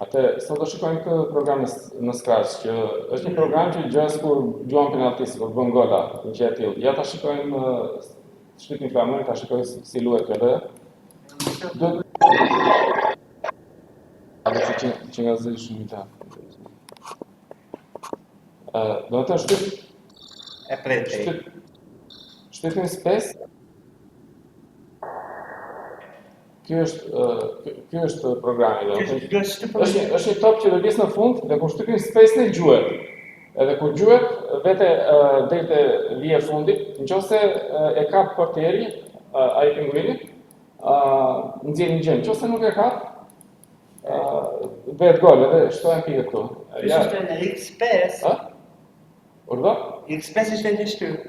Atë, sot do shikojmë këtë program në Scratch, që është një program që gjës kur gjuam penaltisë, kur bën gola, në që e tillë. Ja ta shikojmë shpit një flamurin, ta shikojmë si luhet kjo dhe. Që nga zëri shumë i ta. Do të shtyp e pretej. Shtypim space. Ky është programi. Është një top që lëviz në fund dhe kur shtypim space në gjuhet. Edhe kur gjuhet vete deri te vija e fundit, nëse e kap portieri ai pinguini, nxjerr një gjë. Nëse nuk e kap, bëhet gol edhe shtohen pikë këtu. Ja. Është në X5. Ë? Urdhë? X5 është në shtyp.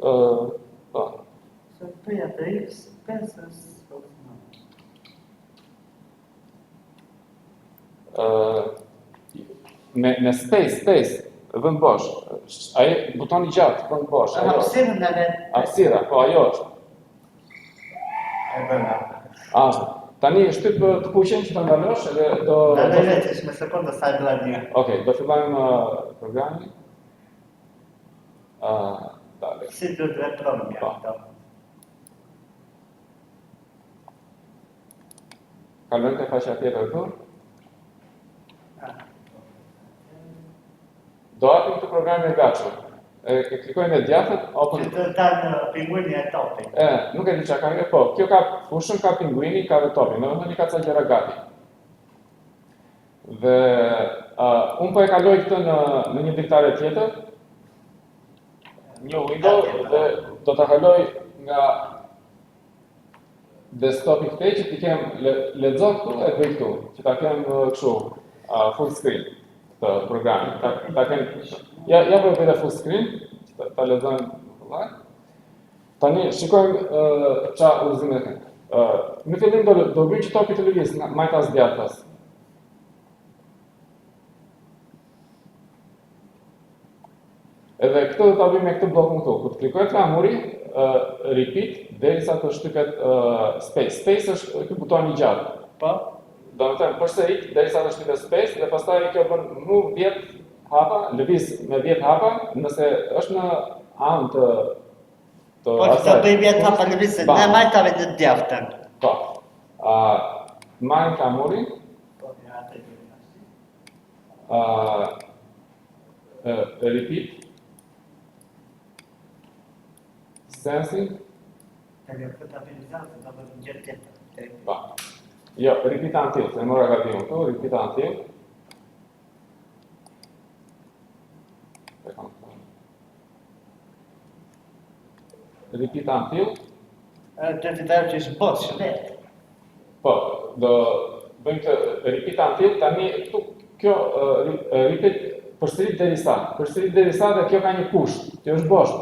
Po. Sa përja të X5-ës. Me space, vend bosh. Ai butoni gjatë, vend bosh. Hapësirën edhe. Hapësira, po ajo është. E bëna. Tani shtyp të kuqen që ta ndalosh edhe do vetes me sekondë sa e bëra një. Okej, do fillojmë programin. Dale. Si duhet të veprojmë këto? Kalojmë te faqja tjetër këtu. Do hapim këtë programin e gatshëm. E klikojmë me djathtë open. Që të tanë pinguini e topin. Nuk e di çka ka, po, kjo ka fushën, ka pinguini, ka dhe topin. Domethënë ka ca gjëra gati. Dhe unë po e kaloj këtë në një dritare tjetër. Një window dhe do ta kaloj nga desktopi këtej që ti kem lexon këtu e bëj këtu, që ta kem kështu full screen të programit. Ta kem ja po bëj full screen, ta lexojmë kollaj. Tani shikojmë çfarë udhëzime ka. Në fillim do bëjmë që topi të lëviz majtas djathtas. Edhe këtë do ta bëjmë me këtë bllokun këtu. Kur të klikoj flamuri, repeat derisa të shtypet space. Space është ky butoni i gjatë. Po. Domethënë përsërit derisa të shtypet space dhe pastaj kjo bën move 10 hapa, lëviz me 10 hapa, nëse është në anë të po të bëj 10 hapa lëviz në majtave të djathtën. Po. Marrim flamurin. Po, ja atë. Repeat. Sensing. Edhe këtë apelizat do të bëjmë gjë tjetër. Po. Jo, repeat until, se mora gabim këtu, repeat until. Repeat until. Të fitar që është bosh, shlet. Po, do bëjmë të repeat until, tani këtu kjo repeat përsërit derisa dhe kjo ka një kusht. Kjo është bosh,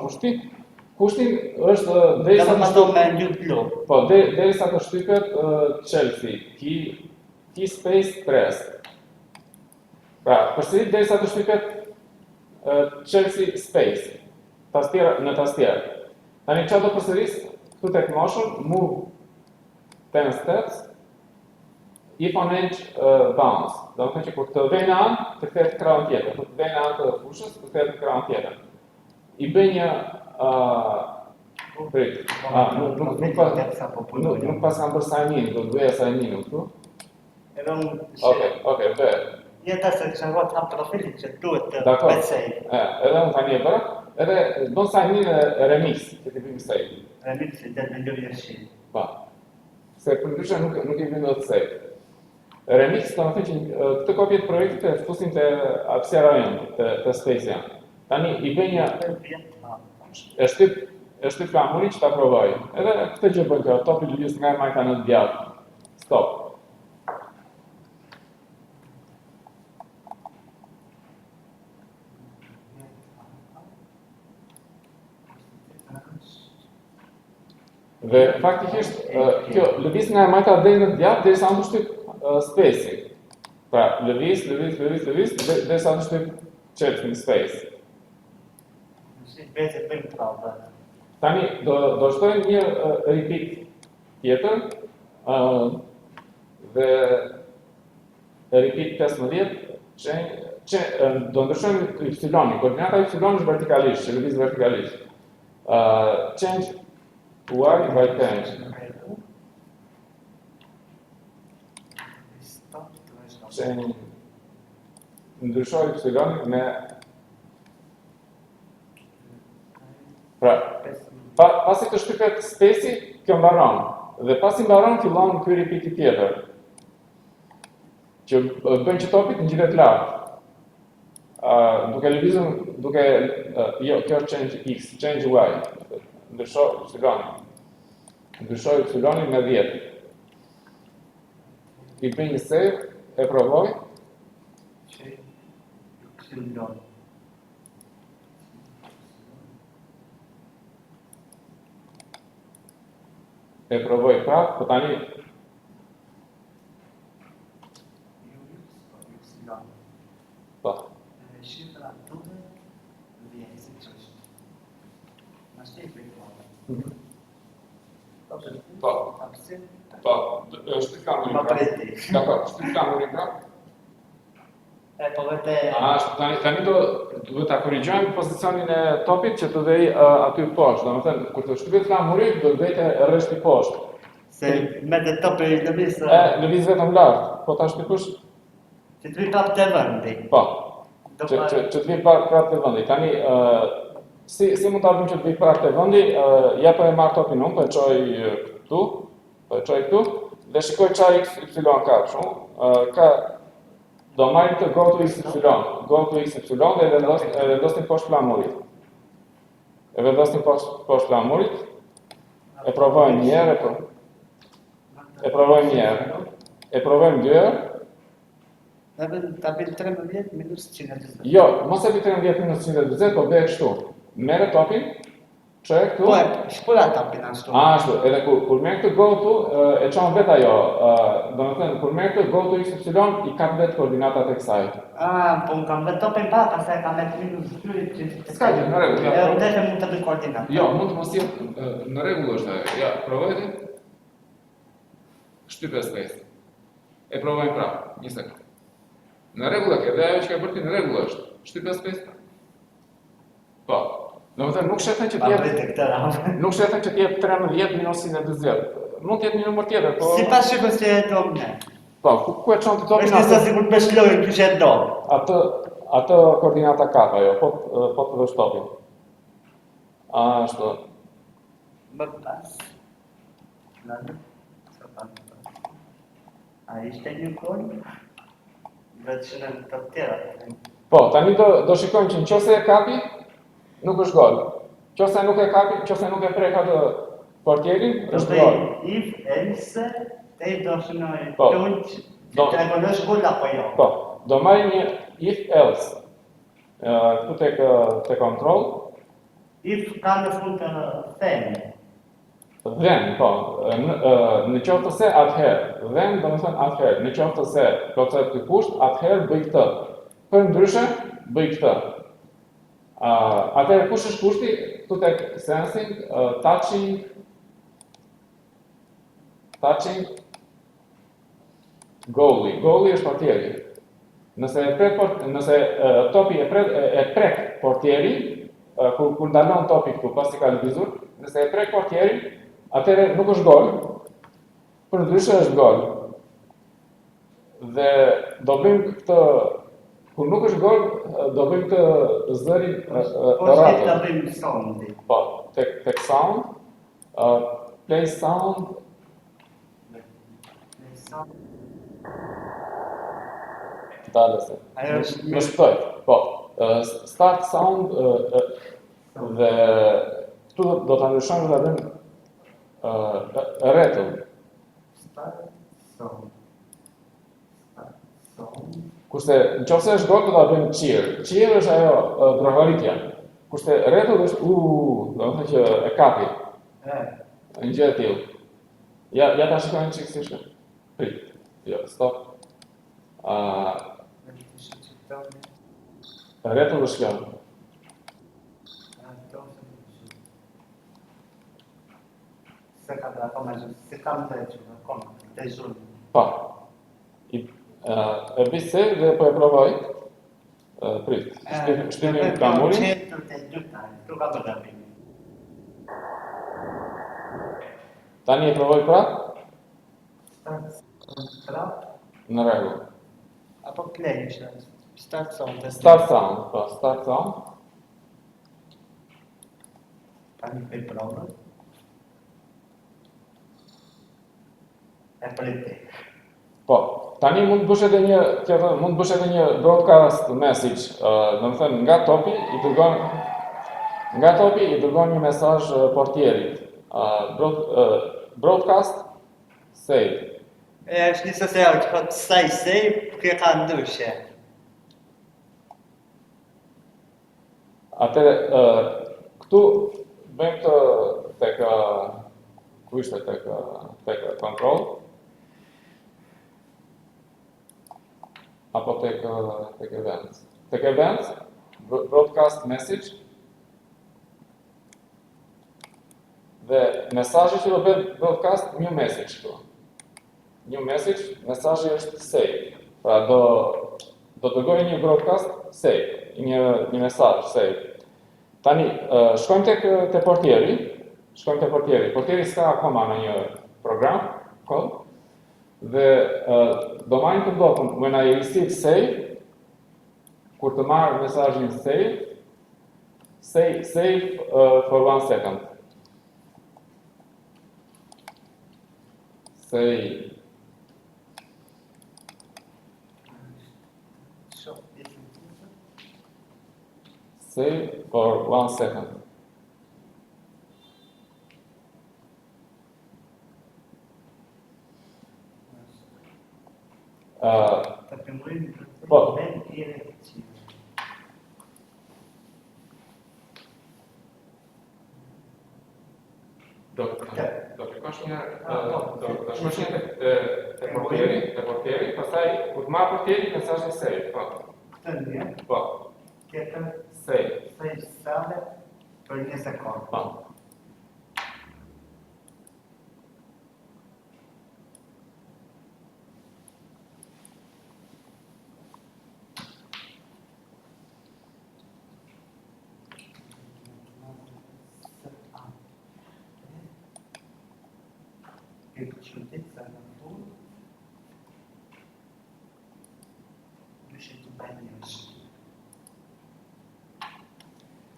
kushtin është derisa të shtypet. Po, derisa të shtypet Chelsea, key space press. Pra, përsërit derisa të shtypet Chelsea space. Në tastier. Tani çfarë do përsëris? Këtu tek motion, move 10 steps. If on edge bounce. Do të thotë që kur të vjen në anë, të kthehet në krahun tjetër. Kur të vjen në anë të fushës, të kthehet në krahun tjetër. I bëj një nuk pas kam bërë sign in, do të bëja sign in këtu. Okej, bëj. Jeta se kisha vot hap profilin që duhet të bëj save. Edhe unë tani e bëra, edhe bën sign in remix, që ti bëjmë save. Remix i det me lëvizje. Po. Se përndryshe nuk i vjen dot save. Remix do të thotë që këtë kopje të projektit e fusin te hapësira jonë, te space-ja. Tani i bëj një e shtyp flamurin që ta provoj. Edhe këtë gjë bën kjo, topi lëviz nga majta në djathtë. Stop. Dhe faktikisht kjo lëviz nga majta deri në djathtë derisa të shtyp space-in. Pra, lëviz derisa të shtyp Chelsea space. Tani do shtojmë një repeat tjetër dhe repeat 15, do ndryshojmë y-in, koordinata y është vertikalisht, që lëviz vertikalisht. Change y by 10. Change ndryshoj y me pra, pasi të shtypet spacei, kjo mbaron. Dhe pasi mbaron, fillon ky repeat tjetër. Që bën që topit ngjitet lart. Duke lëvizur, jo, kjo është change x, change y. Ndryshoj y. Ndryshoj y me 10. I bëj një save, e provoj. E provoj prapë, po tani po. Shifra duhet vjen si çështë. Na shtyp Po. Po, është kamerin prapë. Dakor, është kamerin prapë. Po vetë. Tani duhet ta korrigjojmë pozicionin e topit që të vej aty poshtë. Domethënë, kur të shtypet flamuri, do të vete rreshti poshtë. Se me të topi lëviz. Lëviz vetëm lart. Po ta shtyposh që të vi prapë të vendi. Po. Që të vi prapë të vendi. Tani si mund ta bëjmë që të vi prapë të vendi? Ja po e marr topin unë, po e çoj këtu, dhe shikoj çfarë y ka kështu. Do marrim të go to xy dhe vendosim poshtë flamurit. E vendosim poshtë flamurit. E provojmë një herë, e provojmë dy herë. Ta bëj 13 minus 120. Jo, mos e bëj 13 minus 120, po bëj kështu. Merre topin, çoj këtu. Po, shpura topin ashtu. Ashtu, edhe kur merr këtë go to, e çon vet ajo. Domethënë, kur merr këtë go to xy, i kap vet koordinatat e kësaj. Po kam vet topin pa, pastaj kam vet minus 2. S'ka gjë, në rregull. Ja, vetë mund të bëj koordinat. Jo, mund të mos jetë në rregull është ajo. Ja, provoj ti. Shtyp space. E provojmë prapë, një sekond. Në rregull e ke, dhe ajo që ka bërë ti në rregull është. Shtyp space. Po. Domethënë nuk shefën që të jetë 13 minus 120. Mund të jetë një numër tjetër, po. Sipas shifrës që e do ne. Po, ku e çon ti topin? Është sa sigurt me shlojën që e do. Atë koordinata ka ajo, po të vësh topin. Ashtu. Më pas. A ishte një kohë? Vetë në të tjera. Po, tani do shikojmë që nëse e kapi, nuk është gol. Nëse nuk e kapi, nëse nuk e prek atë portierin, është gol. If else, te do shënoj punç, të tregosh gol apo jo. Po, do marrim një if else. Këtu tek control. If ka në fund të then. Then, po, në qoftë se atëherë, then do të thënë atëherë, në qoftë se plotësohet ky kusht, atëherë bëj këtë. Për ndryshe, bëj këtë. Atëherë kush është kushti? Këtu tek sensing, touching goalie. Goalie është portieri. Nëse topi e prek portierin, kur ndalon topi këtu pasi ka lëvizur, nëse e prek portierin, atëherë nuk është gol, për ndryshe është gol. Dhe do bëjmë këtë, kur nuk është gol, do bëjmë këtë zërin rratë. Po, të bëjmë soundi. Po, tek sound, play sound. Dalese. Më shpëtoj, po, start sound dhe këtu do të ndryshojmë dhe bëjmë rretull. Kurse nëse është gol do ta bëjmë cheer. Cheer është ajo drogaritja. Kurse rretull është do të thotë që e kapi. Një gjë e tillë. Ja ta shikojmë çik si është. Prit. Jo, stop. Rretull është kjo. Se kam të akoma, se kam të e që akoma, të e zhurë. Po, E bëj save dhe po e provoj. Prit, shtypim kamurin. Qetur të dyta, këtu ka të gabim. Tani e provoj prap? Prap? Në rregull. Apo play ishte. Start sound. Start sound, po, start sound. Tani bëj provën. E priti. Po, tani mund të bësh edhe një broadcast message, domethënë nga topi i dërgon një mesazh portierit. Broadcast save. Është një sesio që po të saj save, kjo ka ndryshe. Atëre, këtu bëjmë të tek ku ishte tek control. Apo tek events. Tek events, broadcast message. Dhe mesazhi që do bëhet broadcast new message këtu. New message, mesazhi është save. Pra do dërgoj një broadcast save, një mesazh save. Tani shkojmë te portieri. Portieri s'ka akoma në një program code. Dhe do marrim të blokun when I receive save, kur të marr mesazhin save for 1 second. Save for 1 second. Po. Do shkosh një te portieri, pastaj kur të marr portieri mesazhin save, po. Këtë një. Po. Tjetër. Save. Save për 1 sekond. Po.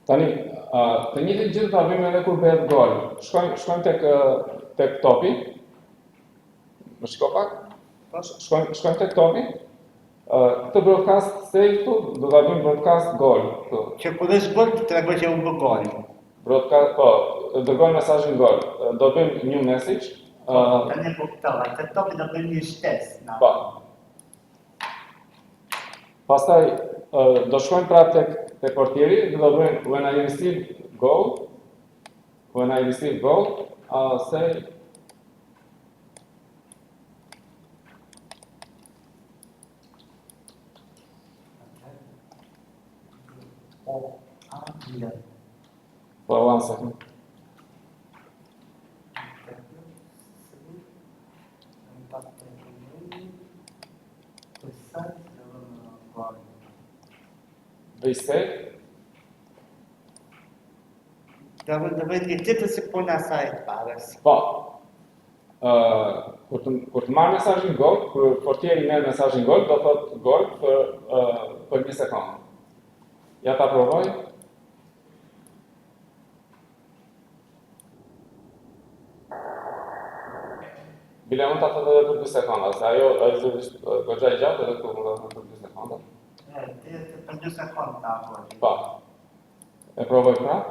Tani, të njëjtën gjë ta bëjmë edhe kur bëhet gol. Shkojmë tek topi. Më shiko pak? Shkojmë tek topi. Këtë broadcast save këtu, do ta bëjmë broadcast gol këtu. Që kur është gol, të tregoj që u bë gol. Broadcast, po, dërgoj mesazhin gol. Do bëjmë new message. Tani kuptova, te topi do bëjmë një shtesë. Po. Pastaj do shkojmë prapë tek portieri dhe do bëjmë when I receive goal, say for 1 second. Bëj save. Do bëjt një tjetër si puna saj të parës. Po. Kur të marr mesazhin gol, kur portieri merr mesazhin gol, do thotë gol për 1 sekond. Ja ta provoj. Bile unë ta thotë edhe për 2 sekonda, se ajo është goxha e gjatë edhe këtu mund ta thotë për 2 sekonda. Për 2 sekundë ta apoj. Po. E provoj prap.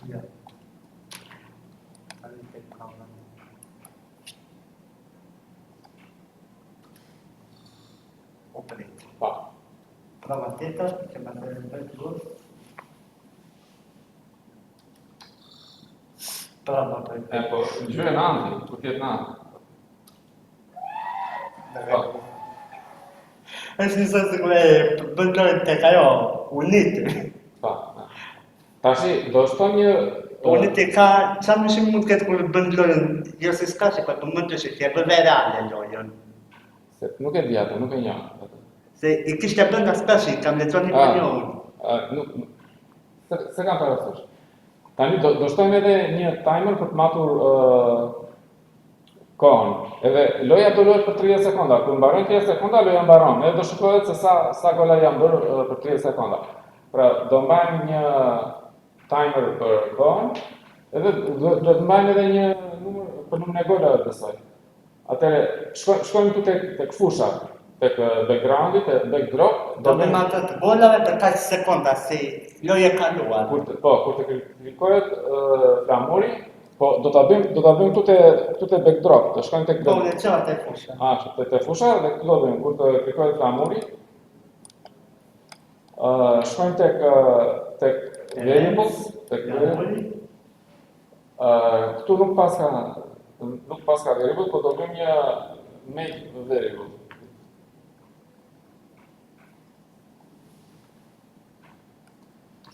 Ja. Oprit. Po. Prova tjetër, që më të bëjt gos. Prova për të. Po, gjyre në andi, ku tjetë në andi. Po. është një sësë kërë bëndojnë të kajo, unitë. Po. Tashi, do shto një... Unë ka qa më shumë mund këtë kur bën lojën, jo se s'ka që për mund të shikje, për verale lojën. Nuk e di atë, nuk e njoh. Se I kishte bën aspeshi, kam lexuar një për njohur. Se kam parasysh. Tani do shtojmë edhe një timer për të matur kohën. Edhe loja do lohet për 30 sekonda. Kur mbaron 30 sekonda, loja mbaron. Edhe do shikohet se sa gola janë bërë për 30 sekonda. Pra, do mbajmë një timer për kohën, edhe do të mbajmë edhe një numër për numrin e golave besoj. Atëre shkojmë këtu tek fusha, tek backgroundi, tek backdrop. Do bëjmë atë të golave për kaq sekonda si lojë e kaluar. Kur të klikohet flamuri, po do ta bëjmë këtu te backdrop, të shkojmë tek Po në çfarë te fusha? Te fusha dhe këtu do bëjmë kur të klikohet flamuri. Shkojmë tek variables, këtu nuk paska variable, po do bëjmë një make variable.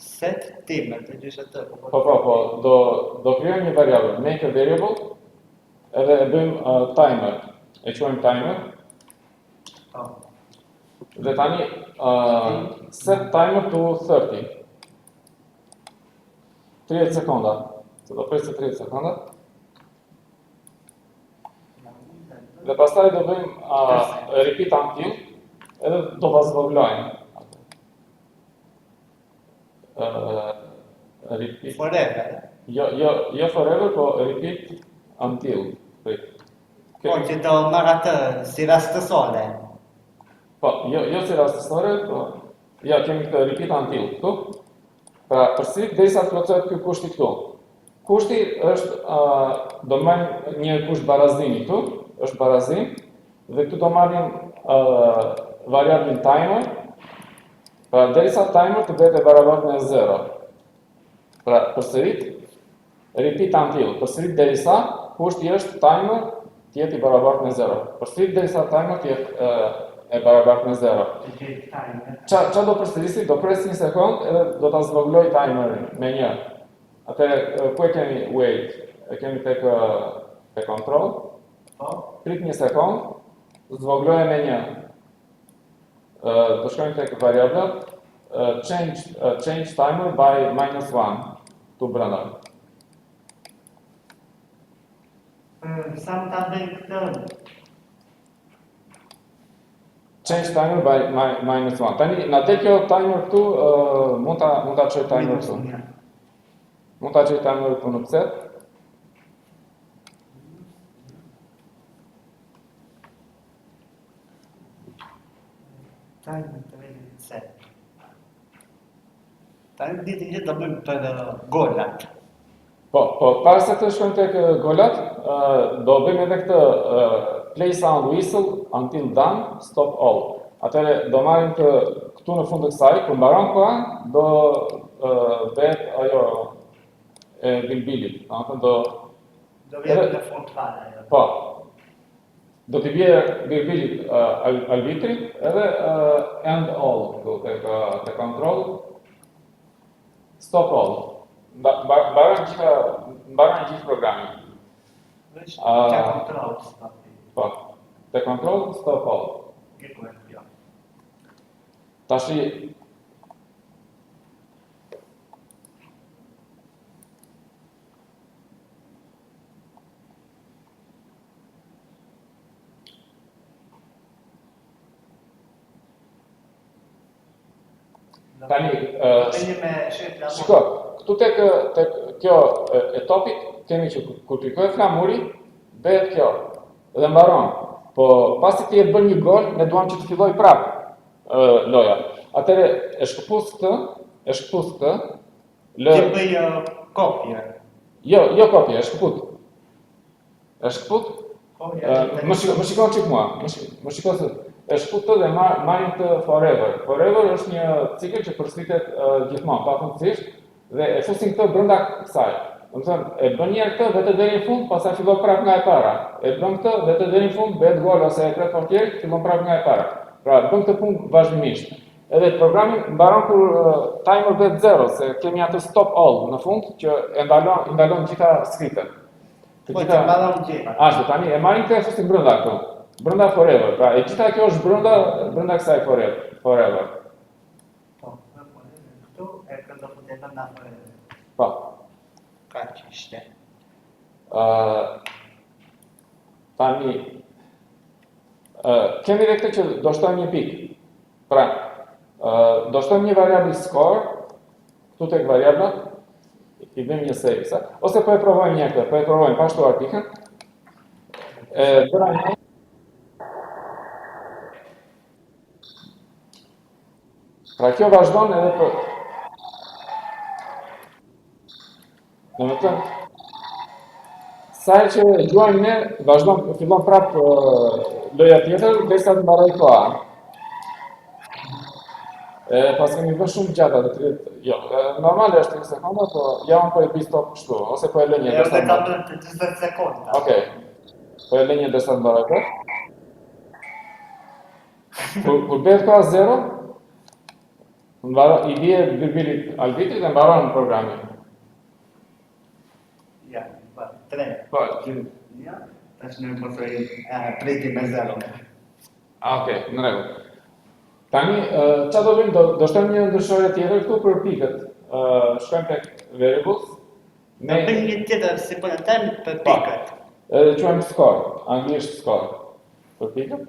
Set timer, të gjyshe të. Po, do krijojmë një variable, make a variable, edhe e bëjmë timer, e quajmë timer. Dhe tani, set timer to 30. 30 sekonda, se do presë 30 sekonda. Dhe pastaj do bëjmë repeat until, edhe do vazhdojmë. Repeat. Forever. Jo forever, po repeat until. Po që do marrë atë si rastësore. Po, jo si rastësore, po ja kemi këtë repeat until këtu. Pra, përsërit derisa të plotësohet ky kushti këtu. Kushti është do marrim një kusht barazimi këtu, është barazim, dhe këtu do marrim variablin timer. Pra, derisa timer të bëhet e barabartë me 0. Pra, përsërit repeat until, përsërit derisa kushti është timer të jetë i barabartë me 0. Përsërit derisa timer të jetë e barabartë me 0. Qa do përsërisi? Do pres një sekund edhe do ta zvogëloj timerin me 1. Atëherë, ku e kemi wait? E kemi tek control. Prit një sekund, zvogëloje me 1. Do shkojmë tek variablet, change timer by -1 tu brenda. Sa më ta bëjmë këtë? Change timer by -1. Tani, na del kjo timer këtu, mund ta çoj timer këtu. Mund ta çoj timer këtu në set. Tani ditë një të bëjmë për golat. Po, para se të shkojmë tek golat, do bëjmë edhe këtë play sound whistle until done, stop all. Atëherë do marrim këtu në fund të kësaj, kur mbaron koha, do bëhet ajo e bilbilit. Do vjen në fund fare. Po. Do t'i bje bilbilit arbitrit edhe end all, tek control, stop all. Mbaron gjithë programin. Te control, stop. Po, te control, stop all. Tashi, shiko, këtu tek kjo e topit, kemi që kur klikohet flamuri, bëhet kjo, dhe mbaron. Po, pasi ti e bën një gol, ne duam që të filloj prapë loja. Atëre, e shkëpus këtë, Ti bëj kopje. Jo kopje, e shkëput. Më shikon qik mua, më shikon se e shkëput të dhe marrim të forever. Forever është një cikël që përsëritet gjithmonë, pafundësisht, dhe e fusim këtë brenda kësaj. E bën njerë këtë, vete deri në fund, pastaj fillon prapë nga e para. E bën këtë, vete deri në fund, bëhet gol ose e pret portieri, fillon prapë nga e para. Pra, bën këtë punë vazhdimisht. edhe programi mbaron kur timer bëhet 0, se kemi atë stop all në fund që e ndalon gjitha skriptet. Po të mbaron gjitha. Ashtu, tani e marrim këtë është brenda këtu. Brenda forever. Pra e gjitha kjo është brenda kësaj forever. Po, këtu e këto futeta nga forever. Po. Kaq ishte. Tani kemi edhe këtë që do shtojmë një pikë. Pra, do shtojmë një variabël score, këtu tek variabla, i bëjmë një save, ose po e provojmë një këtë, po e provojmë pa shtuar pikën. Bëra një. Pra kjo vazhdon edhe për... Domethënë, sa herë që luajmë ne, fillon prapë loja tjetër, derisa të mbaroj koha. Pas kemi bërë shumë gjata, jo, normale është 30 sekonda, po ja unë po e bëj stop kështu, ose po e lë një derisa të mbaroj. Edhe ka 30 sekonda. Okej, po e lë një derisa të mbaroj koha. Kur bëhet koha 0, i bie virgulit albitrit dhe mbaron programin. Ja, 3. Po, Ja, tash ne po të priti me 0. Okej, në rregull. Tani, çfarë do bëjmë? Do shtojmë një ndryshore tjetër këtu për pikët. Shkojmë tek variables. Ne bëjmë një tjetër si po them për pikët. Edhe quajmë score, anglisht score për pikët.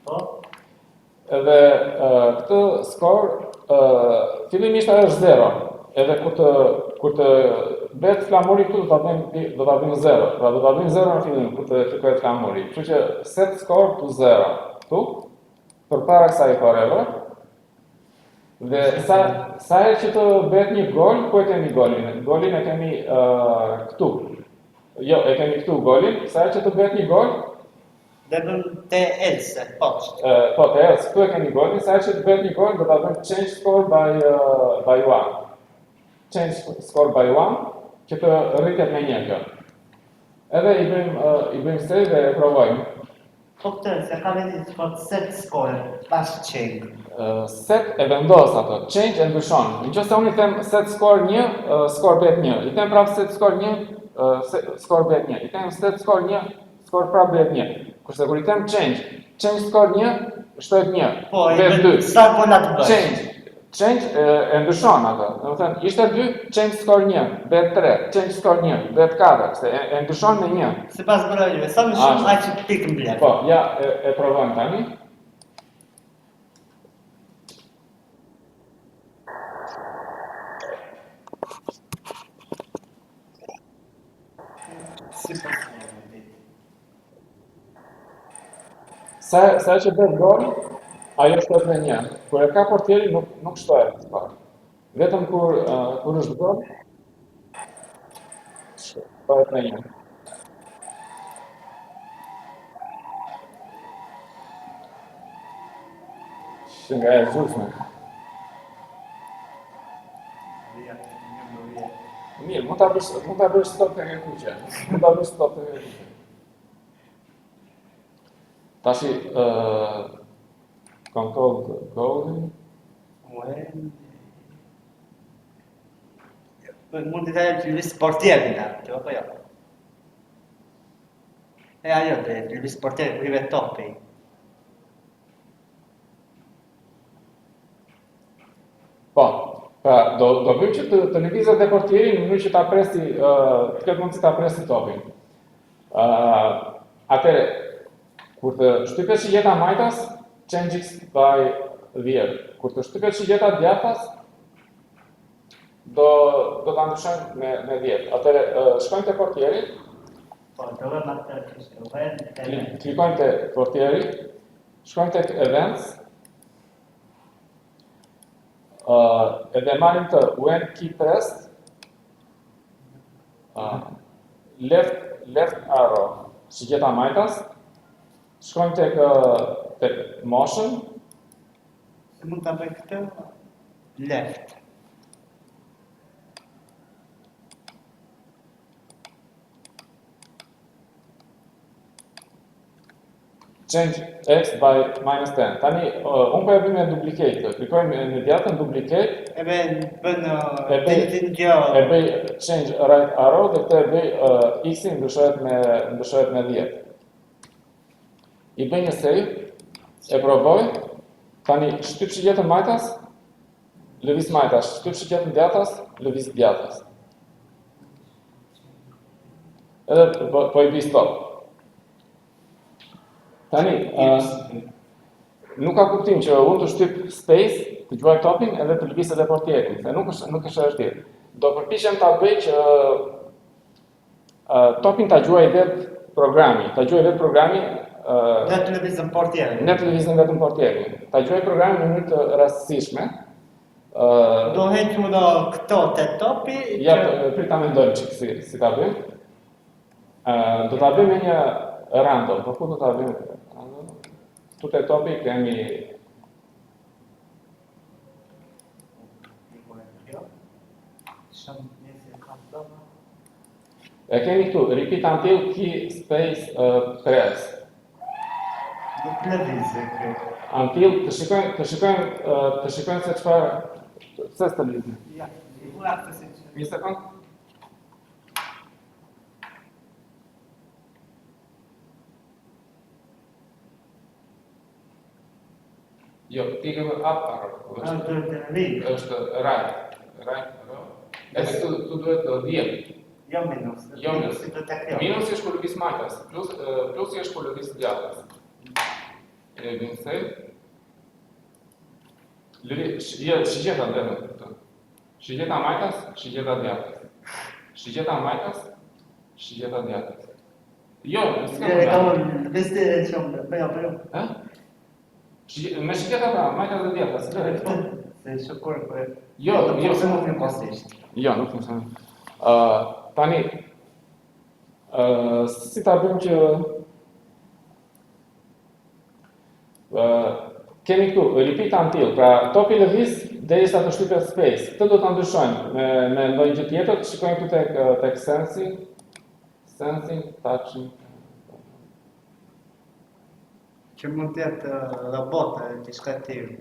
Po. Edhe këtë score fillimisht ajo është 0. Edhe kur të bëhet flamuri këtu do ta bëjmë 0. Pra do ta bëjmë 0 në fillim kur të fikohet flamuri. Kështu që set score to 0 këtu përpara kësaj forever. Dhe sa herë që të bëhet një gol, ku e kemi golin? Golin e kemi këtu. Jo, e kemi këtu golin. Sa herë që të bëhet një gol, dhe bëm të else, poshtë. Po, të else, këtu e kemi golin. Sa herë që të bëhet një gol, do ta bëjmë change score by 1. Change score by 1, që të rritet me 1 kjo. Edhe i bëjmë save dhe e provojmë. Po këtë, se ka vetë që set score, pas change. Set e vendos ato, change e ndryshon. Nëse unë i them set score 1, score bëhet 1. I them prapë set score 1, score bëhet 1. I them set score 1, score prapë bëhet 1. Kurse kur i them change score 1, shtohet 1. Po, i bëhet sa po na të bësh. Change e ndryshon ato. Domethënë, ishte 2, change score 1, bëhet 3, change score 1, bëhet 4, se e ndryshon me 1. Sipas brojeve, sa më shumë aq pikë mbledh. Po, ja e provojmë tani. Sa që bëhet gol, ajo shtohet me 1. Kur e ka portieri nuk shtohet çfarë. Vetëm kur është gol, shtohet me 1. Që nga e zhurshme. Mirë, mund ta bësh stop tek e kuqe. Mund ta bësh stop tek e kuqe. Tashi, control golin. Mund të thajë që lëvis portierin atë, apo jo? Ajo dhe lëvis portierin, i vetë topi. Po, pra, do bëjmë që të lëvizet dhe portieri në mënyrë që ta presi, të ketë mundësi ta presi topin. Atëre, kur të shtypet shigjeta majtas, change x by 10. Kur të shtypet shigjeta djathtas, do ta ndryshojmë me 10. Atëre, shkojmë te portieri. Po, do vëmë atë Klikojmë te portieri, shkojmë tek events. Edhe marrim të when key pressed, left arrow, shigjeta majtas, shkojmë tek motion. Se mund të bëj këtë, left. change x by -10. Tani, unë po e bëj me duplicate, klikojmë imediatën duplicate, Edhe bën e bëj change right arrow dhe këtë e bëj x-in ndryshohet me 10. I bëj një save, e provoj, tani shtyp shigjetën majtas, lëviz majtas, shtyp shigjetën djathtas, lëviz djathtas. Edhe po i bëj stop. Tani, nuk ka kuptim që unë të shtyp space, të gjuaj topin edhe të lëviz edhe portjetin, se nuk është vërtet. Do përpiqem ta bëj që topin ta gjuaj vetë programi, Ne të lëvizëm portjerin. Ne të lëvizëm vetëm portjerin. Ta gjuaj programin në mënyrë të rastësishme. Do hequr këto te topi. Ja, prit ta mendojmë çik si ta bëjmë. Do ta bëjmë me një random, po ku do ta bëjmë? Tu te topi kemi e kemi këtu, repeat until key space press. Nuk lëvizë kjo. Until të shikojmë se çfarë të lëvizë. Ja, i vura këtë se që. Një sekund. Jo, ti ke up arrow. Është right arrow. Edhe këtu duhet 10. Jo minus. Jo minus. Minus është kur lëviz majtas, plusi është kur lëviz djathtas. E bëjmë save. Shigjeta ndërmë këtu. Shigjeta majtas, shigjeta djathtas. Shigjeta majtas, shigjeta djathtas. Jo, me shigjeta pra, majtas dhe djathtas. Se shukur për... Jo, se nuk në posisht. Jo, nuk funksionon. Tani, si ta bëjmë që kemi këtu, repeat until, pra topi lëviz derisa të shtypet space. Këtë do ta ndryshojmë me ndonjë gjë tjetër, shikojmë këtu tek sensing, touching. Që mund të jetë robot diçka të tillë.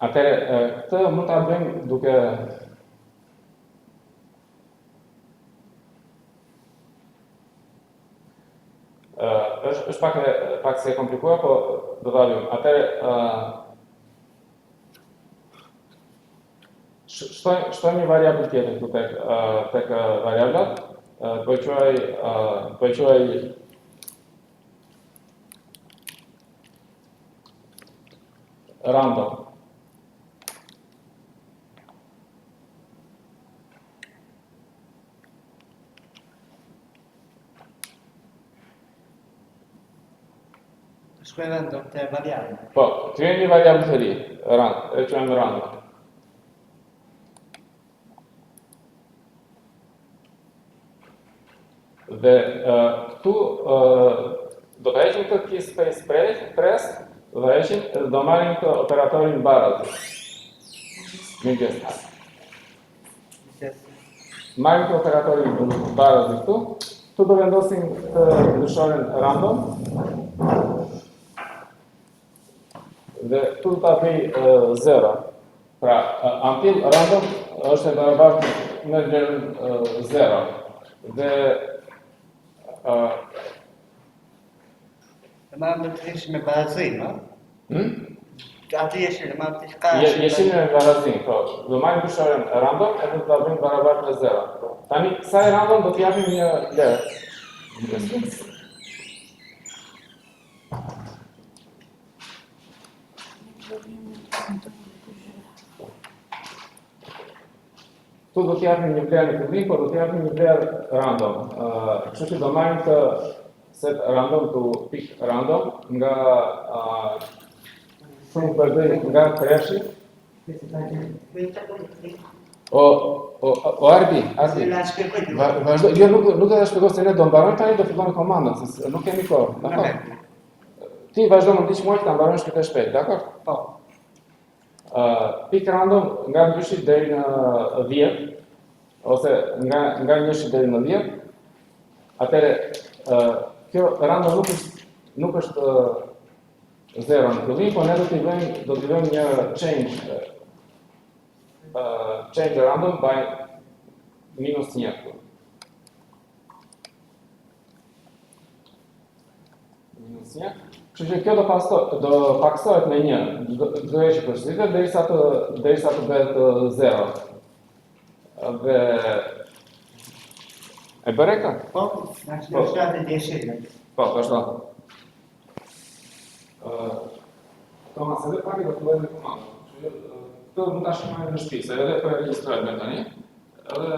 Atëherë, këtë mund ta bëjmë duke është pak se e komplikuar, po do ta bëjmë. Atëherë, shtojmë një variabël tjetër këtu tek variablat, po e quaj random. Shkojnë random të variabël. Po, kryejmë një variabël të ri, e quajmë random. Dhe këtu do të heqim këtë key space press, do marrim këtë operatorin barazë. Marrim këtë operatorin barazë këtu. Këtu do vendosim të ndryshoren random. Dhe këtu do ta bëj 0. Pra, until random është e barabartë me vlerën 0. Dhe Marrim të ishë me barazim, a? Aty jeshim, marrim të shka... Jeshim me barazim, po. Do marrim ndryshoren random edhe do ta bëjmë barabartë me 0. Tani, kësaj random do t'i japim një vlerë. Tu do t'japim një vlerë në fillim, por do t'japim një vlerë random. Kështu që do marrim të set random to pick random nga shumë përdej nga kreshi. O Arbi, vazhdo, jo nuk do të shpjegoj se ne do mbarojmë tani, do fillojmë komandën, se nuk kemi kohë, dakor? Ti vazhdo më ndiq mua që ta mbarojmë shpejt e shpejt, dakor? Po. Pick random nga 2 deri në 10, ose nga 1 deri në 10. Atëre kjo random nuk është 0 në fillim, por ne do t'i vëmë një change random by -1. -1. Kështu që kjo do paksohet me 1, do heqë përsëritje derisa të bëhet 0. Dhe e bëre këtë? Po, në shkatë e djeshirë. Po, vazhdo. Tomas, edhe pak do të bëjmë në komandë. Këtë mund ta shkruajmë në shtëpi, se edhe po e regjistroj me tani. Edhe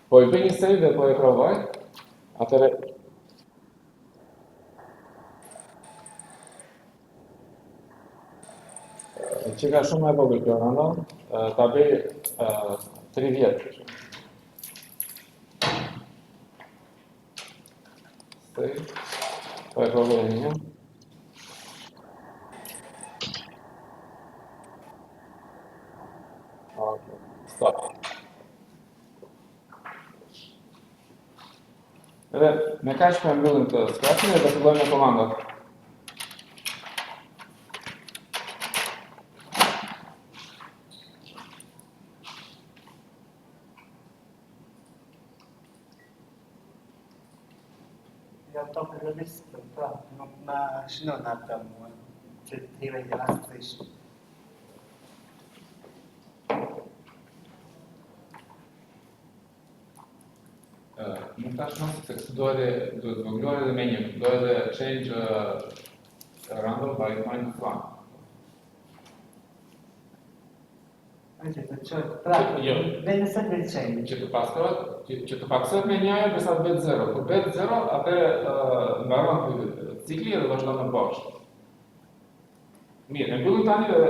po i bëj një save dhe po e provoj. Atëre që ka shumë e vogël kjo random, ta bëj 30. Save. Po e provoj një. Okay, stop. Edhe me kaq po e mbyllim të scratchin dhe do fillojmë me komandat. Ja to përgjërisë, pra, nuk ma shënon atë mua, që t'hire një rastë. Nuk tash nuk se këtë do të vogluar edhe me një, do edhe change random by -1. Që të qërë, pra, dhe nëse të qenjë. Që të paksohet me një ajo derisa të bëhet 0. Kur bëhet 0, atë mbaron ky cikli dhe vazhdon në poshtë. Mirë, e mbyllim tani dhe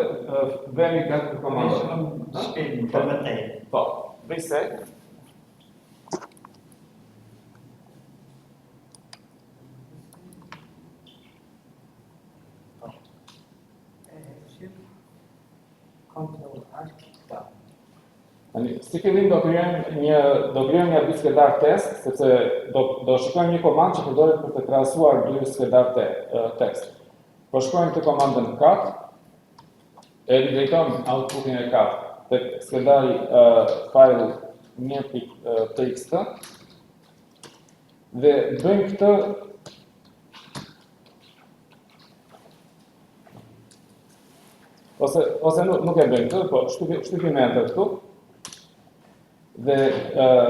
bëhemi gati për komandën. Shpejt, për më tej. Po, bëj save. Control Alt. Si fillim do krijojmë një biskedar test, sepse do shikojmë një komandë që përdoret për të krahasuar 2 skedar tekst. Po shkojmë të komandën cat, e drejtojmë outputin e cat tek skedari file 1.txt dhe bëjmë këtë ose nuk e bëjmë këtë, po shtypim enter këtu. Dhe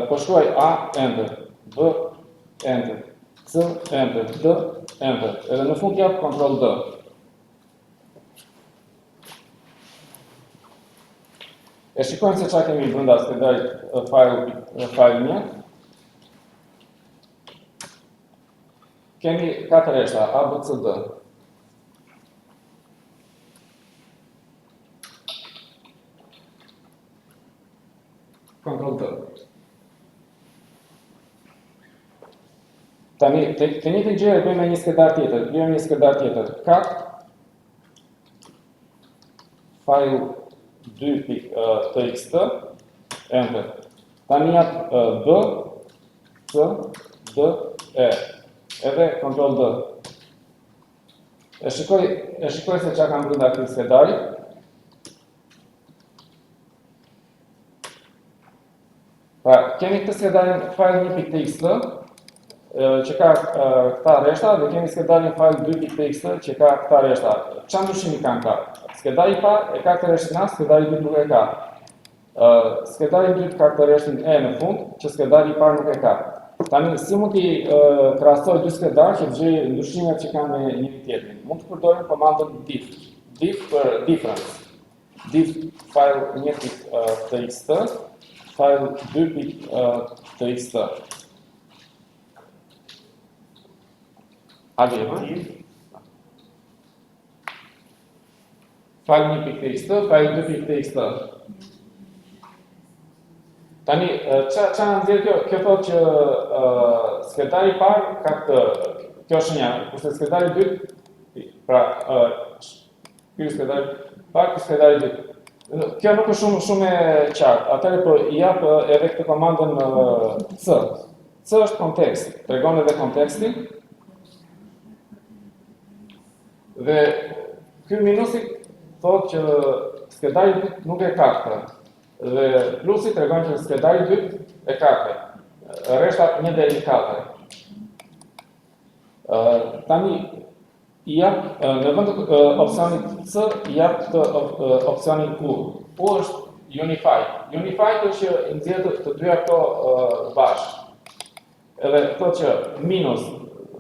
po shkruaj A, enter, B, enter, C, enter, D, enter. Edhe në fund jap Ctrl D. E shikojmë se çfarë kemi brenda skedarit file 1. Kemi 4 rreshta A, B, C, D. Ctrl D. Tani, të njëjtën gjë e bëjmë me një skedar tjetër. Bëjmë një skedar tjetër. Cat file 2.txt enter. Tani jap B, C, D, E. Edhe Ctrl D. E shikoj se çka kam brenda këtij skedari. Pra, kemi këtë skedarin file 1.txt që ka këta rreshta dhe kemi skedarin file 2.txt që ka këta rreshta. Çfarë ndryshimi kanë këta? Skedari i parë e ka këtë rreshtin A, skedari i dytë nuk e ka. Skedari i dytë ka këtë rreshtin E në fund, që skedari i parë nuk e ka. Tani si mund t'i krahasoj dy skedar që të gjej ndryshimet që kanë me njëri tjetrin? Mund të përdorim komandën diff. diff për difference. Diff file 1.txt, file 2.txt. A vjen? File 1.txt, file 2.txt. Tani, qa në nxjerr kjo? Kjo thotë që skretari I parë ka kjo është një, kurse skretari 2, pra, ky skretari parë, ky skretari 2. Kjo nuk është shumë e qartë, atëherë po I jap edhe këtë komandën C. C është kontekst, tregon edhe kontekstin. Dhe ky minusi thotë që skretari 2 nuk e ka këtë. Dhe plusi tregon që skretari 2 e ka këtë. Rreshta 1 deri 4. Tani I jap në vend të opsionit C I jap të opsionin U. U është unified. Unified është që I nxjerr të dyja këto bashkë. Edhe thotë që minus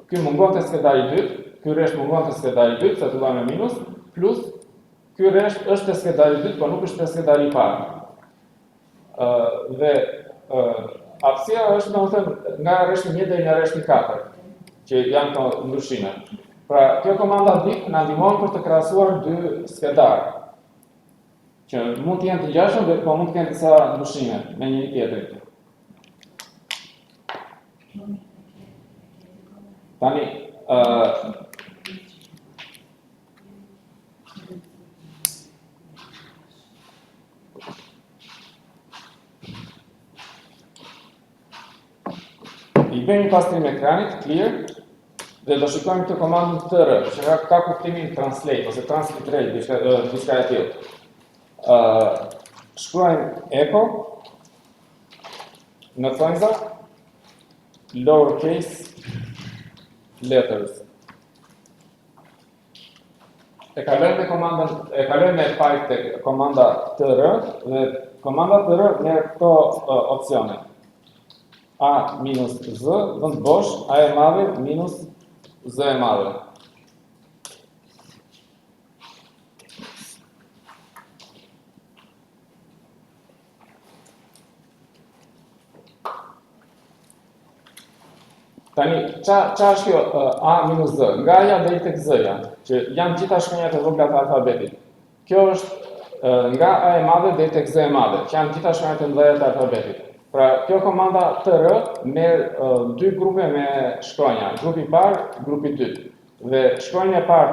ky mungon te skretari 2, ky rresht mungon te skretari 2, sa fillon me minus, plus ky rresht është te skretari 2, por nuk është te skretari I parë. Dhe aftësia është domethënë nga rreshti 1 deri në rreshtin 4, që janë këto ndryshime. Pra, kjo komanda diff na ndihmon për të krahasuar dy skretarë, që mund të jenë të ngjashëm, por mund të kenë disa ndryshime me njëri tjetrin. Tani, I bëjmë një pastrim ekranit, clear, dhe do shikojmë këtë komandën tr, që ka kuptimin translate, ose transliterate, diçka e tillë. Shkruajmë echo, në thonjza, lowercase letters. E kalojmë me fajt tek komanda tr, dhe komanda tr merr këto opsione. A minus z, vend bosh, A e madhe minus z e madhe. Tani, qa është kjo A minus z? Nga A-ja deri tek Z-ja, që janë gjitha shkronjat e vogla të alfabetit. Kjo është nga A e madhe deri tek Z e madhe, që janë gjitha shkronjat e mëdha të alfabetit. Pra, kjo komanda tr merr dy grupe me shkronja, grupi I parë, grupi 2. Dhe shkronja e parë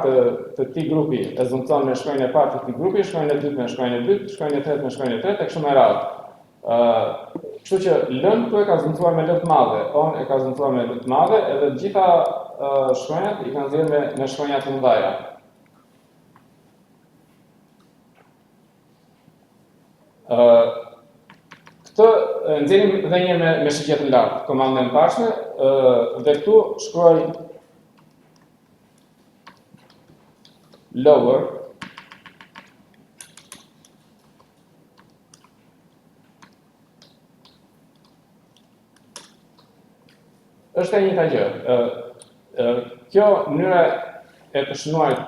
të këtij grupi e zëmton me shkronjën e parë të këtij grupi, shkronjën e dytë me shkronjën e dytë, shkronjën e tretë me shkronjën e tretë, e kështu me radhë. Kështu që lën këtu e ka zëmtuar me L të madhe, on e ka zëmtuar me L të madhe, edhe të gjitha shkronjat I kanë nxjerrë me shkronja të mëdha. Këtë nxjerrim edhe një me shqipje të lartë, komandën e mbarshme, dhe këtu shkruaj lower është e njëjta gjë. Kjo mënyra e të shënuarit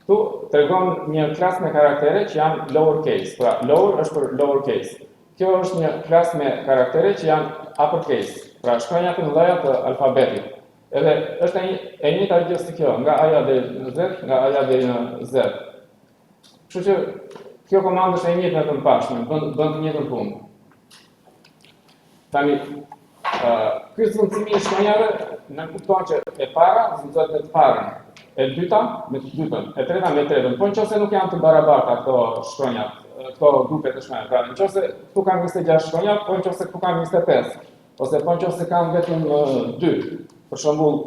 këtu tregon një klasë me karaktere që janë lowercase. Pra, lower është për lowercase. Kjo është një klasë me karaktere që janë uppercase. Pra, shkronjat e mëdha të alfabetit. Edhe është e njëjta gjë si kjo, nga A-ja deri në Z, nga A-ja deri në Z. Kështu që kjo komandë është e njëjtë me të mbarshme, bën të njëjtën punë. Tani, ky zëvendësimi I shkronjave në kupton që e para zëvendësohet me të parën, e dyta me të dytën, e treta me të tretën. Po nëse nuk janë të barabarta këto shkronjat, këto grupe të shkronjave. Pra, nëse këtu kanë 26 shkronja, po nëse këtu kanë 25, ose po nëse kanë vetëm 2. Për shembull,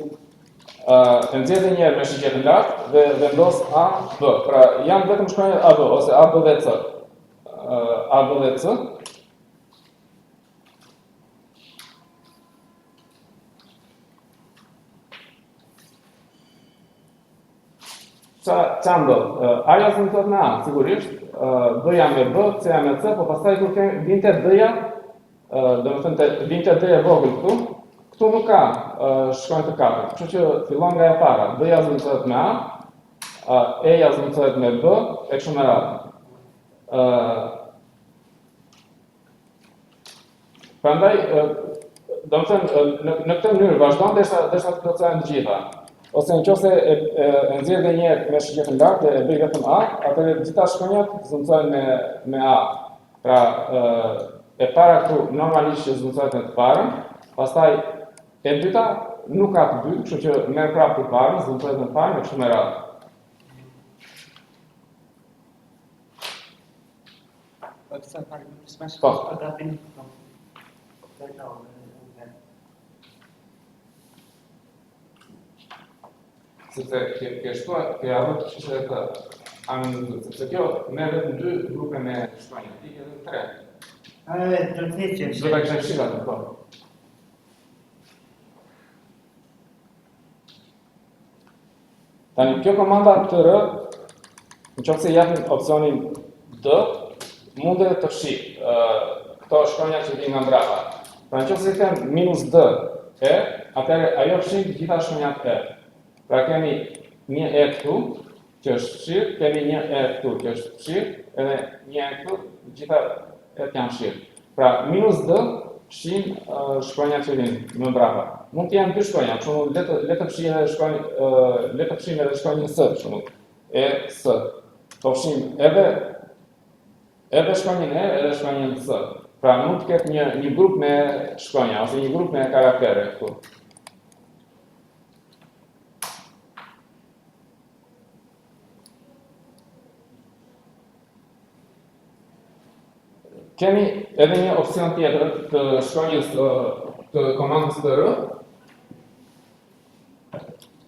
e nxjerr një herë me shqipje të lartë dhe vendos A, B. Pra, janë vetëm shkronjat A, B ose A, B dhe C. A, B dhe C. Qa ndodh? A-ja zëmtohet me A, sigurisht, B-ja me B, C-ja me C, po pastaj kur vinte D-ja, domethënë vinte D e vogël këtu nuk ka shkronjë të katërt. Kështu që fillon nga e para, B-ja zëmtohet me A, E-ja zëvendësohet me B, e kështu me radhë. Prandaj, domethënë në këtë mënyrë vazhdon derisa të plotësohen të gjitha. Ose nëse e nxjerr edhe një herë me shigjetën lartë e bëj vetëm A, atëherë të gjitha shkronjat zëvendësohen me A. Pra, e para këtu normalisht që zëvendësohet me të parën, pastaj e dyta nuk ka të dy, kështu që merr prapë të parën, zëvendësohet me të parën e kështu me radhë. Sepse ke shtuar, ke arruar të shishë të aminutët, sepse kjo merr vetëm 2 grupe me shkronja, ti ke edhe 3. Do të thëjë që Do ta kisha fshirë atë, po. Tani, kjo komanda TR, nëse japim opsionin D, mundet të fshijë këto shkronja që vijnë nga mbrapa. Pra nëse them -D e, atëherë ajo fshin të gjitha shkronjat e. Pra kemi një e këtu, që është fshirë, kemi një e këtu, që është fshirë, edhe një e këtu, gjitha e të janë fshirë. Pra -D fshin shkronjat që vijnë më mbrapa. Mund të janë 2 shkronja, për shembull, le të fshijë edhe shkronjën S, për shembull, e S. Po fshim edhe shkronjën e, edhe shkronjën S. Pra mund të ketë një grup me shkronja ose një grup me karaktere këtu. Kemi edhe një opsion tjetër të shkronjës të komandës TR.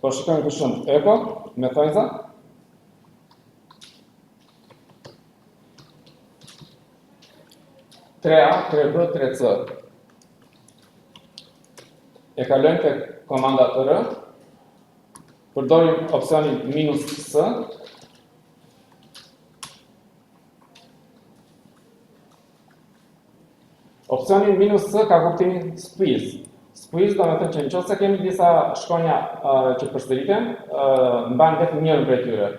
Po shikojmë këtu shumë echo me thonjza. A, 3B, 3C. E kalojmë tek komanda TR. Përdorim opsionin -S. Opsioni -S ka kuptimin squeeze. Squeeze do të thotë që nëse kemi disa shkronja që përsëriten, mban vetëm njërin prej tyre.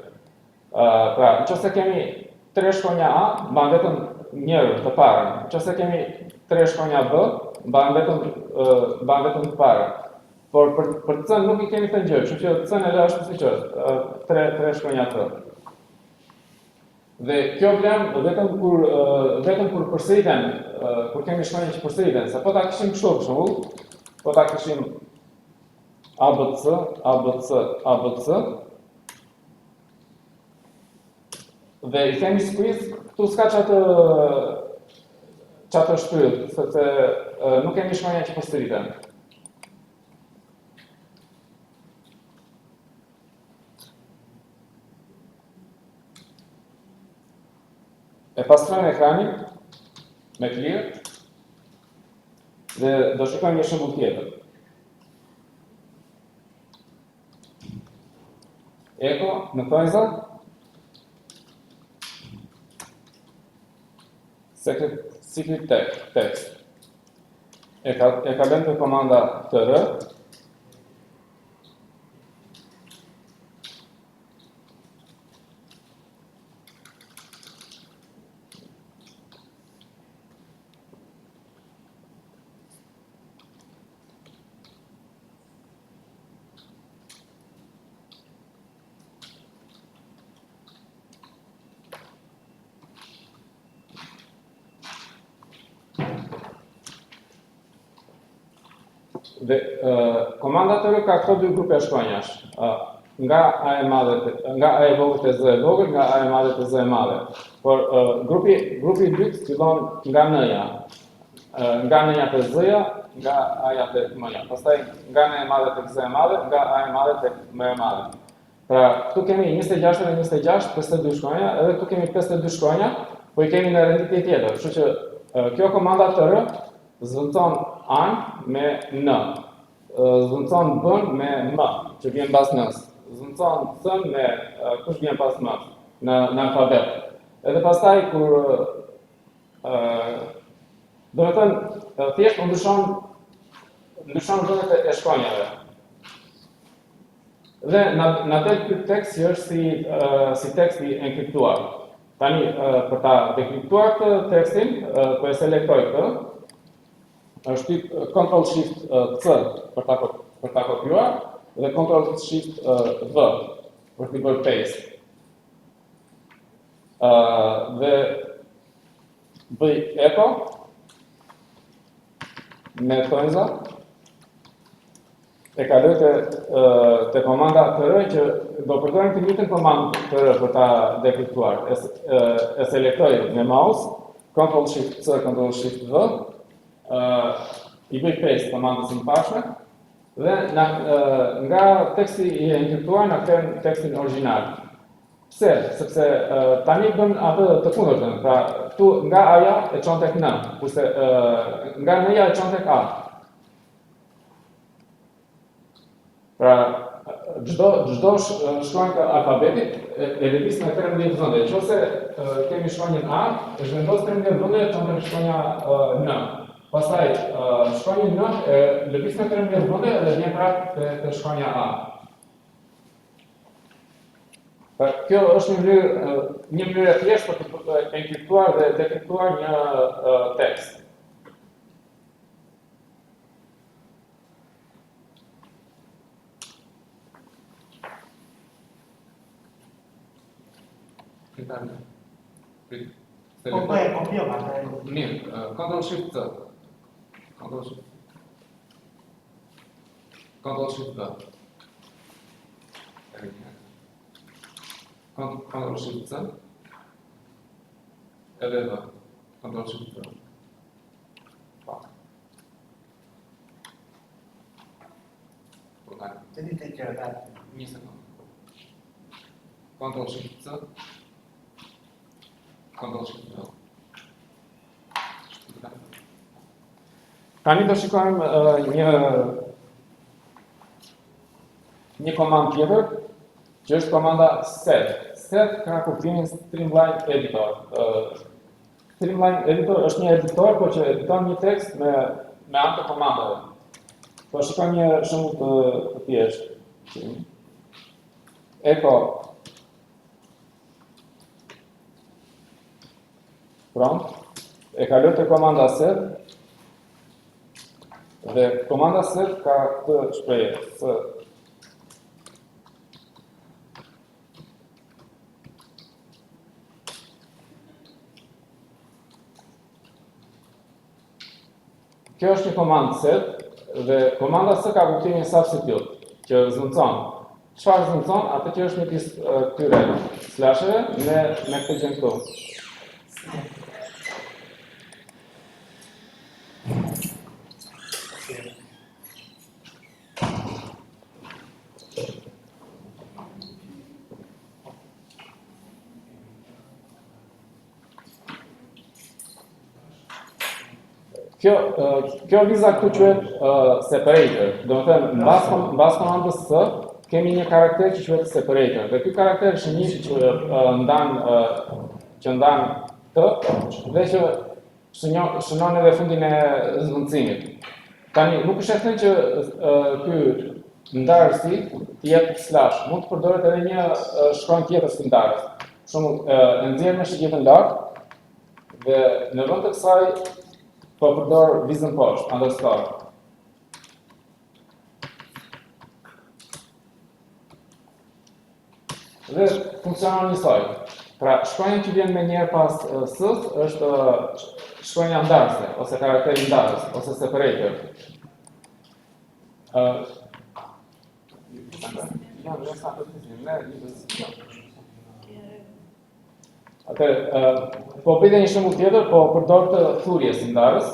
Pra, nëse kemi 3 shkronja A, mban vetëm njërin, të parën. Nëse kemi 3 shkronja B, mban vetëm të parën. Por për C nuk I kemi këtë gjë, kështu që C e lë ashtu siç është, 3 shkronja T. Dhe kjo vlen vetëm kur përsëriten, kur kemi shkronja që përsëriten, se po ta kishim kështu për shembull, po ta kishim ABC, ABC, ABC. Dhe I themi squeeze, këtu s'ka çatë shtyllë, sepse nuk kemi shkronja që përsëriten. E pastrojmë ekranin me clear dhe do shikojmë një shembull tjetër. Echo në thonjza. Secret text. E kalojmë te komanda TR. Dhe komanda TR ka këto 2 grupe shkronjash, nga A e vogël te Z e vogël, nga A e madhe te Z e madhe. Por grupi I dytë fillon nga N-ja. Nga N-ja te Z-ja, nga A-ja te M-ja. Pastaj nga N e madhe tek Z e madhe, nga A e madhe tek M e madhe. Pra, këtu kemi 26 dhe 26, 52 shkronja, edhe këtu kemi 52 shkronja, po I kemi në renditje tjetër. Kështu që kjo komanda TR zvendëson A-n me N, zvendëson B-n me M, që vjen pas N-s, zvendëson C-n me kush vjen pas M, në alfabet. Edhe pastaj kur do të thënë thjesht ndryshon vendet e shkronjave. Dhe na del ky tekst që është si tekst i enkriptuar. Tani për ta dekriptuar këtë tekstin, po e selektoj këtë. Është shtyp Ctrl Shift C për ta kopjuar dhe Ctrl Shift V për të bërë paste. Dhe bëj echo me tonza. E kaloj te komanda TR që do përdorim të njëjtën komandë TR për ta dekriptuar. E selektoj me mouse, Ctrl Shift C, Ctrl Shift V, i bëj paste komandës së pashme dhe nga teksti i enkriptuar na kthen tekstin origjinal. Pse? Sepse tani bën atë të kundërtën. Pra, këtu nga A-ja e çon tek N, kurse nga N-ja e çon tek A. Pra, çdo shkronjë të alfabetit e lëviz me 13 vende. Nëse kemi shkronjën A, e zhvendos 13 vende çon tek shkronja N. Pastaj shkronjën N e lëviz me 13 vende dhe vjen prapë te shkronja A. Pra, kjo është një mënyrë e thjeshtë për të enkriptuar dhe dekriptuar një tekst. Po e kopjo atë. Mirë, Ctrl Shift C. Ctrl Shift V. Ctrl Shift C. Edhe V. Ctrl Shift V. Të ditë që Një sekundë. Ctrl Shift C. Ctrl Shift V. Tani do shikojmë një komandë tjetër, që është komanda set. Set ka kuptimin Streamline Editor. Streamline Editor është një editor, por që editon një tekst me anë të komandave. Po shikojmë një shembull të thjeshtë. Echo. Prompt. E kaloj te komanda set. Dhe komanda set ka këtë shprehje, Kjo është një komandë set dhe komanda set ka kuptimin substitute, që zëndëson. Çfarë zëndëson? Atë që është një pjesë këtyre slasheve me këtë gjë këtu. Kjo viza këtu quhet separator. Do të thënë mbas komandës S kemi një karakter që quhet separator. Dhe ky karakter është një që ndan T dhe që shënon edhe fundin e zhvendësimit. Tani nuk është e thënë që ky ndarësi të jetë slash. Mund të përdoret edhe një shkronjë tjetër si ndarës. Për shembull, e nxjerr me shqiptën lart dhe në vend të kësaj po përdor vizën poshtë, underscore. Dhe funksionon njësoj. Pra, shkronja që vjen me njerë pas S-s është shkronja ndarëse, ose karakteri ndarës, ose separator. Po bëjtë një shembull tjetër, po përdor të thurje si ndarës.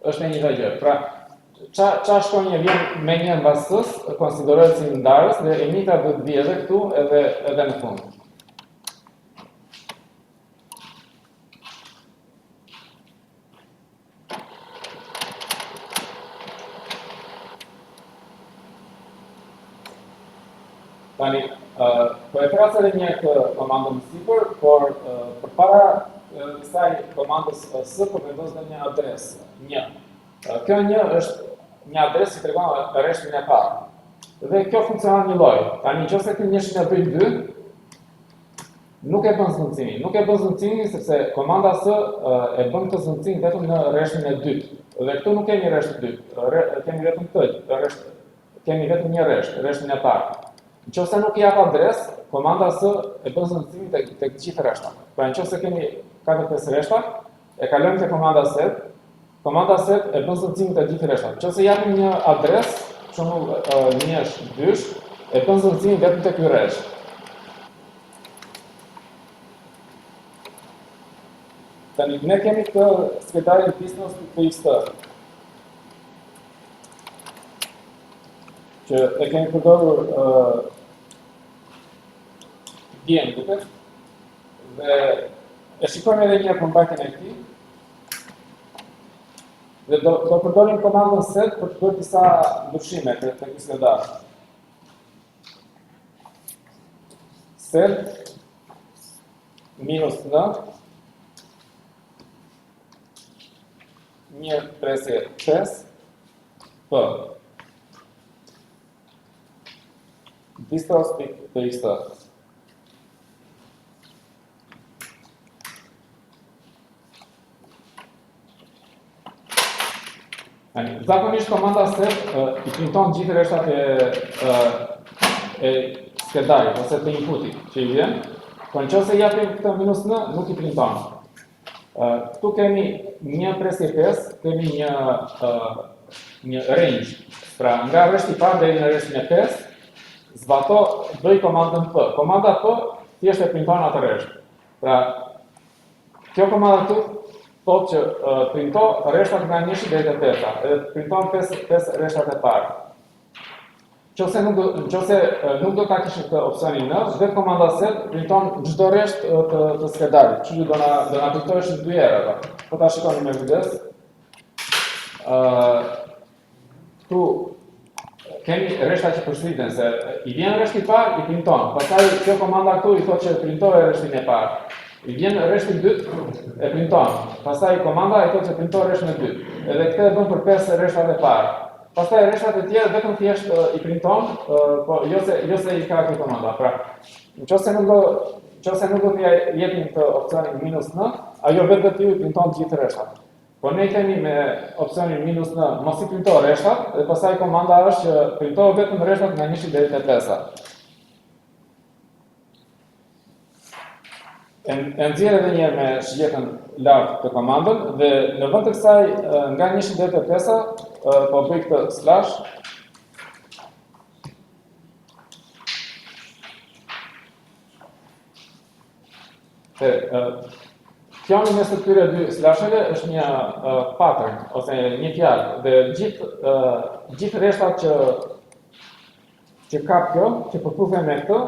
Është një gjë. Pra, qa shkronje vjen me një mbas S-s, konsiderohet si ndarës dhe emita do të vijë edhe këtu edhe në fund. Tani, po e thras edhe një komandën sipër, por përpara kësaj komandës S për vendos në një adresë, një. Kjo një është një adresë që tregon rreshtin e parë. Dhe kjo funksionon një lloj. Tani nëse ti njëshin e bëj 2, nuk e bën zëvendësimin. Nuk e bën zëvendësimin sepse komanda S e bën këtë zëvendësim vetëm në rreshtin e dytë. Dhe këtu nuk kemi rresht të dytë, kemi vetëm këtë rresht, kemi vetëm një rresht, rreshtin e parë. Nëse nuk jap adresë, komanda S e bën zëvendësimin tek të gjithë rreshtat. Pra nëse kemi 4-5 rreshta, e kalojmë te komanda set. Komanda set e bën zëvendësimin te gjithë rreshtat. Nëse japim një adresë, për shembull njësh, dysh, e bën zëvendësimin vetëm te ky rresht. Tani ne kemi këtë skedarin pisnos.txt që e kemi përdorur djem, duket, dhe e shikojmë edhe një përmbajtjen e këtij. Dhe do përdorim komandën set për të bërë disa ndryshime te ky skedar. Set -n një presje 5 p pisnos.txt. Zakonisht komanda set i printon gjithë rreshtat e skedarit ose të inputit që i vjen, por nëse japim këtë -n, nuk i printon. Këtu kemi një presje 5, kemi një range. Pra nga rreshti i parë deri në rreshtin e 5, zbato bëj komandën P. Komanda P thjesht e printon atë rresht. Pra kjo komanda këtu thotë që printo rreshtat nga 1 deri te 5, edhe printon 5 rreshtat e parë. Nëse nuk do ta kishim këtë opsionin në, vetë komanda set printon çdo rresht të skedarit, që do na printojë 2 herë ato. Po ta shikoni me kujdes. Këtu kemi rreshta që përsëriten, se i vjen rreshti i parë, i printon. Pastaj kjo komanda këtu i thotë që printoje rreshtin e parë. I vjen rreshti i dytë, e printon. Pastaj komanda i thotë që printoje rreshtin e dytë. Edhe këtë e bën për 5 rreshtat e parë. Pastaj rreshtat e tjera vetëm thjesht i printon, po jo se i ka kjo komanda. Pra, nëse nuk do t'i jepim këtë opsionin -n, ajo vetë i printon gjithë rreshtat. Po ne kemi me opsionin -n mos i printo rreshtat, dhe pastaj komanda është që printo vetëm rreshtat nga 1 deri te 5. E nxjerr edhe një herë me shigjetën lart të komandën dhe në vend të kësaj nga 1 deri te 5 po bëj këtë slash. Fjali mes të këtyre dy slasheve është një pattern ose një fjalë dhe gjithë rreshtat që kap kjo, që përputhej me këtë,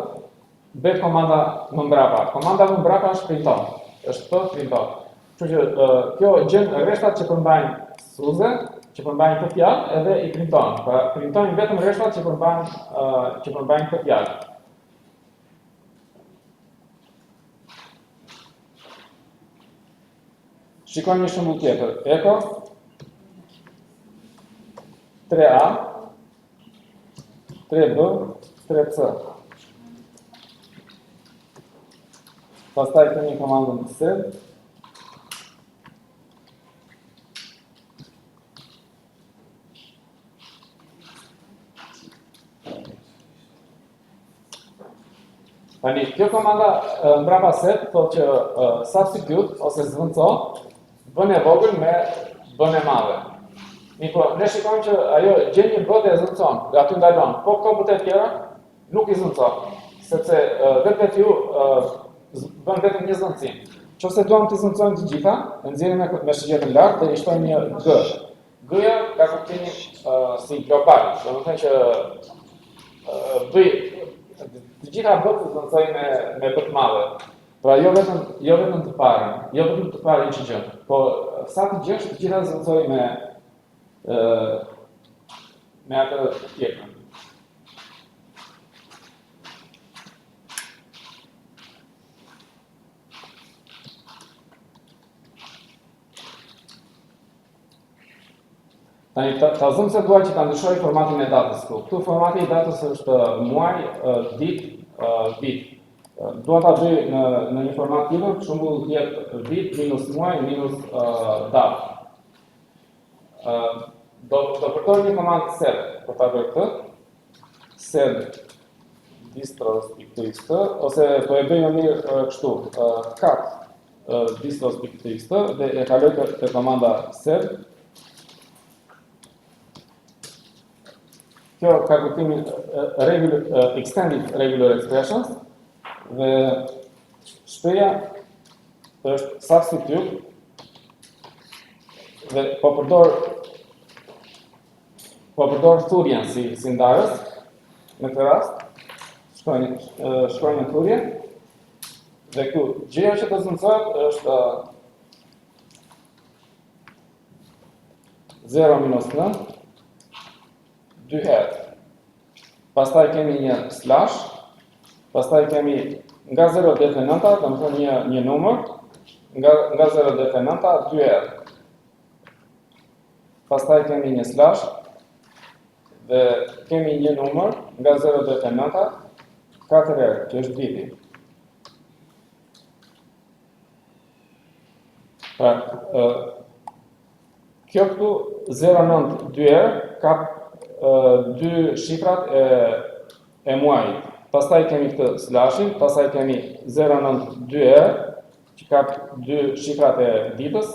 bëhet komanda më mbrapa. Komanda më mbrapa është printon. Është p printon. Kështu që kjo gjen rreshtat që përmbajnë suze, që përmbajnë këtë fjalë edhe i printon. Pra printojnë vetëm rreshtat që përmbajnë këtë fjalë. Shikojmë një shembull tjetër. Echo 3A 3B 3C. Pastaj kemi komandën set. Tani, kjo komanda mbrapa set thotë që substitute ose zvendço bën e vogël me bën e madhe. Mirë, ne shikojmë që ajo gjen një b dhe e zvendçon, dhe aty ndalon. Po këto b të tjera nuk i zvendçon, sepse vetë ju bën vetëm një zvendçim. Nëse duam të zvendçojmë të gjitha, e nxjerrim me shigjetën lart dhe i shtojmë një g. G-ja ka kuptimin si global, domethënë që bëj të gjitha b-t zvendçojmë me b të madhe. Pra jo vetëm të parën, jo vetëm të parën që gjën, po sa të gjësh të gjitha zvendçoj me atë tjetrën. Tani ta zëm se dua që ta ndryshoj formatin e datës këtu. Këtu formati i datës është muaj, ditë, vit. Dua ta bëj në një format tjetër, për shembull jetë vit minus muaj minus datë. Do përdor një komand sed për ta bërë këtë. Sed distros.txt ose po e bëj më mirë kështu, cat distros.txt dhe e kaloj te komanda sed. Kjo ka kuptimin extended regular expressions dhe shpreha është substitute dhe po përdor thurjen si ndarës në këtë rast. Shkruaj në thurje dhe këtu gjëja që të zëncohet është 0 minus 9 2 herë. Pastaj kemi një slash, pastaj kemi nga 0 deri te 9, domethënë një numër, nga 0 deri te 9 2 herë. Pastaj kemi një slash dhe kemi një numër nga 0 deri te 9 4 herë, që është viti. Pra, kjo këtu 0,9 2 herë ka dy shifrat e muajit. Pastaj kemi këtë slashin, pastaj kemi 0,9 2 herë, që ka dy shifrat e ditës.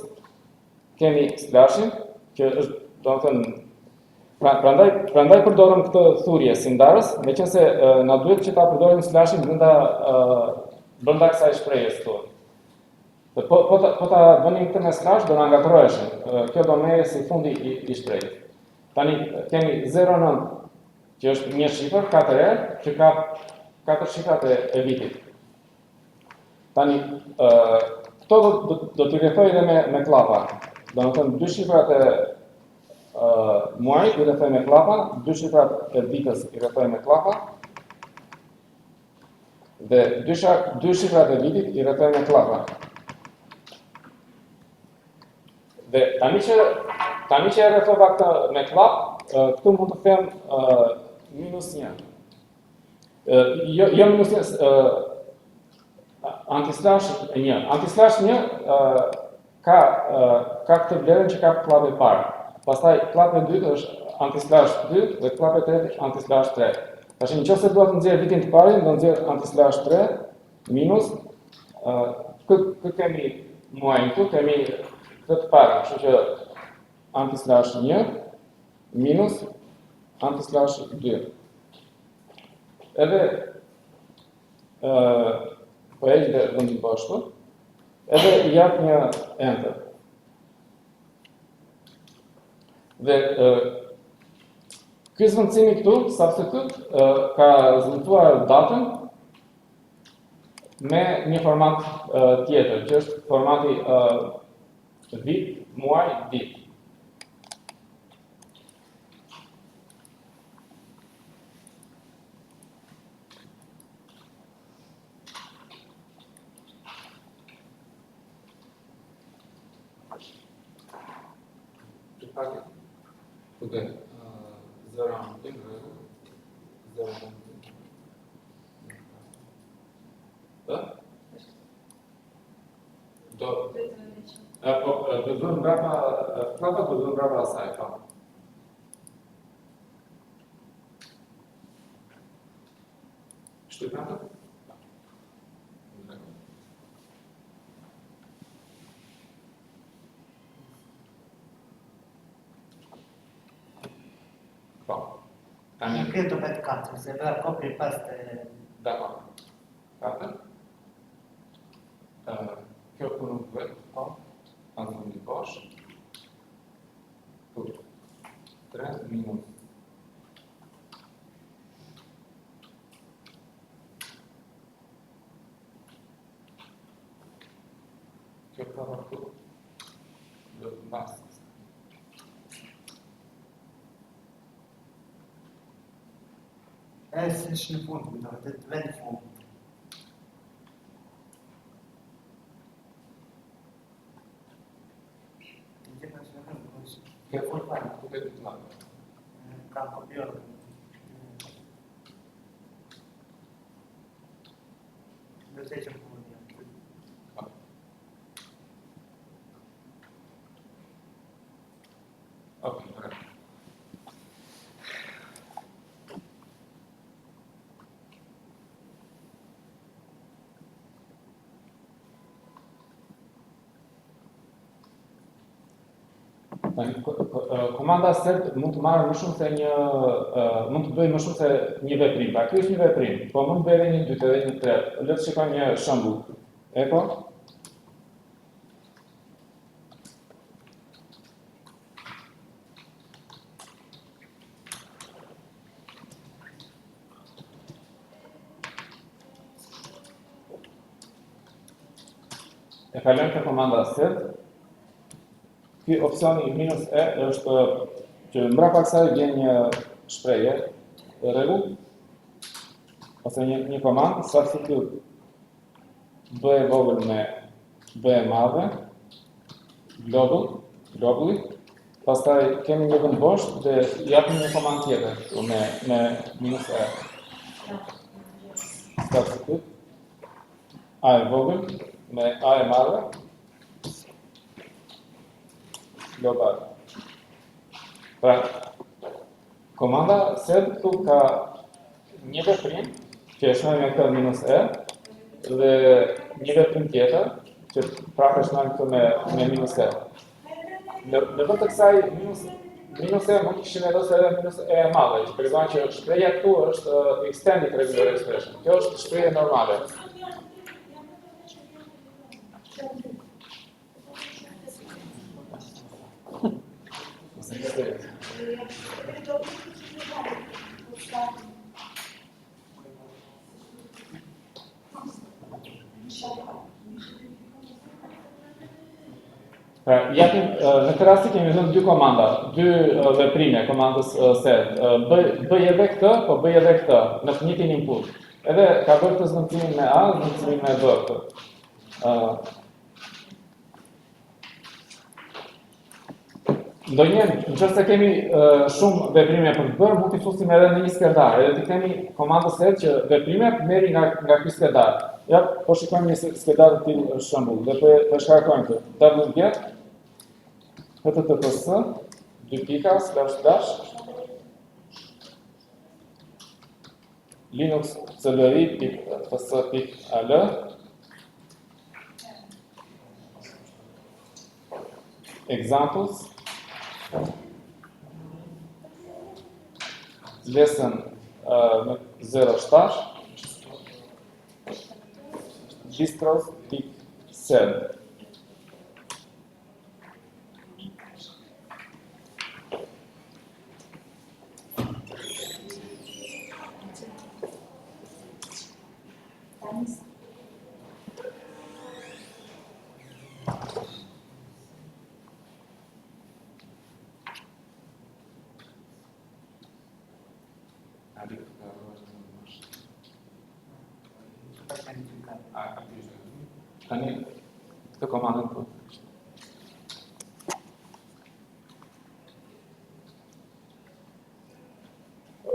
Kemi slashin, që është, domethënë, prandaj përdorëm këtë thurje si ndarës, meqense na duhet që ta përdorim slashin brenda kësaj shprehjes këtu. Po ta bënim këtë me slash, do na ngatroheshin. Kjo do merret si fundi i shprehjes. Tani kemi 0,9, që është një shifër, 4 herë, që ka 4 shifrat e vitit. Tani, këto do t'i rrethoj edhe me klapa. Domethënë, dy shifrat e muajit i rrethoj me klapa, dy shifrat e ditës i rrethoj me klapa, dhe dy shifrat e vitit i rrethoj me klapa. Dhe tani që e rrethova këtë me klap, këtu mund të them minus 1. Jo minus 1, antislash 1. Antislash 1 ka këtë vlerën që ka klapi i parë. Pastaj klapi i dytë është antislash 2 dhe klapi i tretë antislash 3. Tash nëse dua të nxjerr vitin të parë, do nxjerr antislash 3 minus këtë kemi muajin këtu, kemi këtë të parë, kështu që antislash 1 minus antislash 2. Edhe po e dhe vendin poshtë, edhe I jap një enter. Dhe ky zvendësimi këtu, substitute, ka rezultuar datën me një format tjetër, që është formati vit, muaj, ditë. Okay. 0 do zënë brapa asaj, po. Shtypata? Po. Io credo per cazzo, se per copia e paste. D'accord. Carte? Kjo ku nuk duhet, po, anë një posh. Këtu, 3 minus. Kjo prava këtu, do të mbasë. Se në fund, do të vend fund. Che forma? këtë të madhe. Kam kopjuar. Do të heqëm punë. Okay. Komanda set mund të marrë më shumë se mund të bëjë më shumë se një veprim. Pra ky është një veprim, po mund të bëjë edhe një dytë edhe një tretë. Le të shikojmë një shembull. Eko. E kalojmë te komanda set. Ky opsioni -e është që mbrapa kësaj vjen një shprehje, rregull, ose një komandë, substitute b e vogël me b e madhe, globulli, pastaj kemi një vend bosh dhe japim një komandë tjetër me -e. Substitute a e vogël me a e madhe, global. Pra, komanda set këtu ka një veprim që e shënojmë me këtë -e dhe një veprim tjetër që prapë e shënojmë këtu me -e. Në vend të kësaj -e mund të kishim edhe -e e madhe, që përgjigjon që shprehja këtu është extended regular expression. Kjo është shprehje normale. Pra, në këtë rast kemi dhënë dy komanda, dy veprime komandës set. Bëj edhe këtë, po bëj edhe këtë në të njëjtin input. Edhe ka bërë të zvendësimin me A, zvendësimin me B këtë. Ndonjëherë, nëse kemi shumë veprime për të bërë, mund t'i fusim edhe në një skedar, edhe t'i kemi komandës set që veprimet merri nga ky skedar. Ja, po shikojmë një skedar të tillë shembull, dhe po shkarkojmë këtë. WGET https linux cli.fs.al examples lesson 07 distros.sed. Tani këtë komandën po.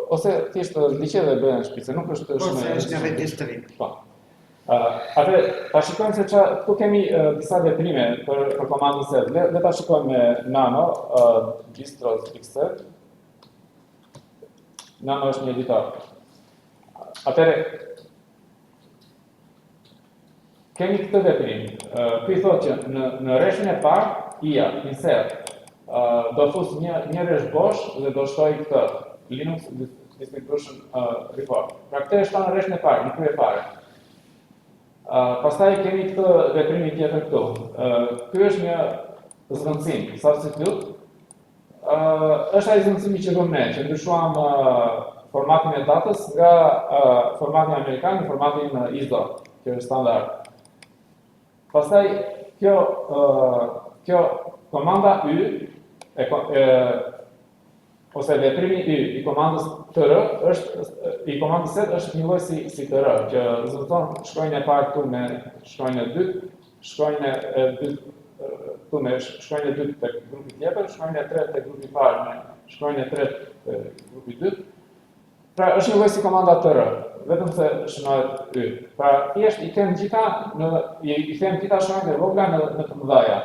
Ose thjesht liqe dhe bëhen në shtëpi, se nuk është shumë. Ose është një regjistrim. Po. Atë ta shikojmë se këtu kemi disa veprime për komandën set. Le ta shikojmë me nano distros.xset. Nano është një editor. Atëre kemi këtë veprim. Ky thotë që në rreshtin e parë, ia, insert, do fus një rresh bosh dhe do shtoj këtë Linux distribution report. Pra këtë është në rreshtin e parë, në krye fare. Pastaj kemi këtë veprimin tjetër këtu. Ky është një zvendësim, substitute. Është ai zvendësimi që bëmë ne, që ndryshuam formatin e datës nga formatin amerikan në formatin ISO, që është standard. Pastaj kjo komanda y ose veprimi y i komandës tr i komandës set është një lloj si tr, që rezulton shkronjën e parë këtu me shkronjën e dytë, shkronjën e dytë këtu me shkronjën e dytë tek grupi tjetër, shkronjën e tretë tek grupi i parë me shkronjën e tretë e grupi 2. Pra është një lloj si komanda tr, vetëm se shënohet y. Pra thjesht i them gjitha i them gjitha shkronjat e vogla në të mëdhaja.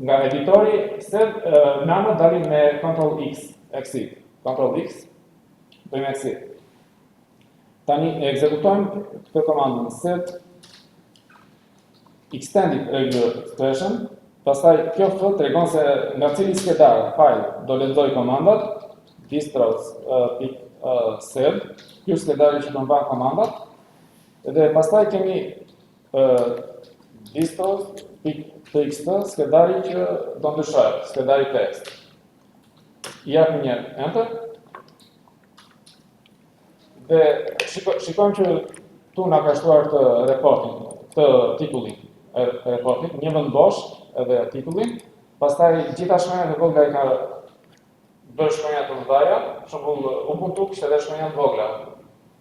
Nga editori sed nano dalim me Ctrl X, exit. Ctrl X, bëjmë exit. Tani e ekzekutojmë këtë komandën sed extended regular expression, pastaj kjo f tregon se nga cili skedar file do lexoj komandat, distros.sed, ky skedari që do mban komandat, dhe pastaj kemi distros.txt, skedari që do ndryshoj, skedari text. I japim një enter. Dhe shikojmë që tu na ka shtuar të reportin, të titullin e reportit, një vend bosh edhe titullin, pastaj gjitha shkronjat e vogla i ka bërë shkronja të mëdhaja, për shembull Ubuntu kishte edhe shkronja të vogla.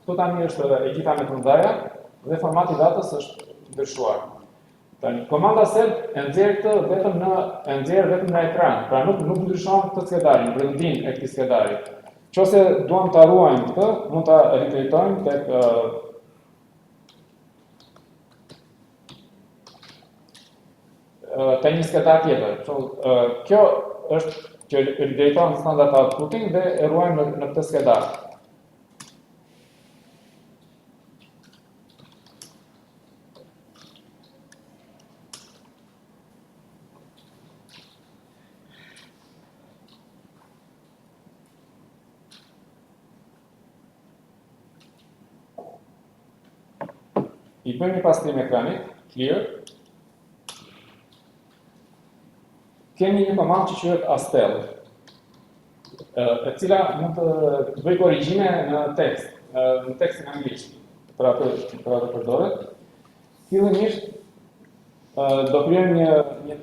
Këtu tani është e gjitha me të mëdhaja dhe formati datës është ndryshuar. Tani komanda sed e nxjerr vetëm në ekran, pra nuk ndryshon këtë skedarin, rendin e këtij skedari. Nëse duam ta ruajmë këtë, mund ta rikretojmë tek te një skedar tjetër. Kjo është që rikreton standard outputting dhe e ruajmë në këtë skedar. I bëjmë një pastrim ekranit, clear. Kemi një komandë që quhet astel, e cila mund të bëj korrigjime në tekst, në tekstin anglisht, për atë përdoret. Fillimisht do krijojmë një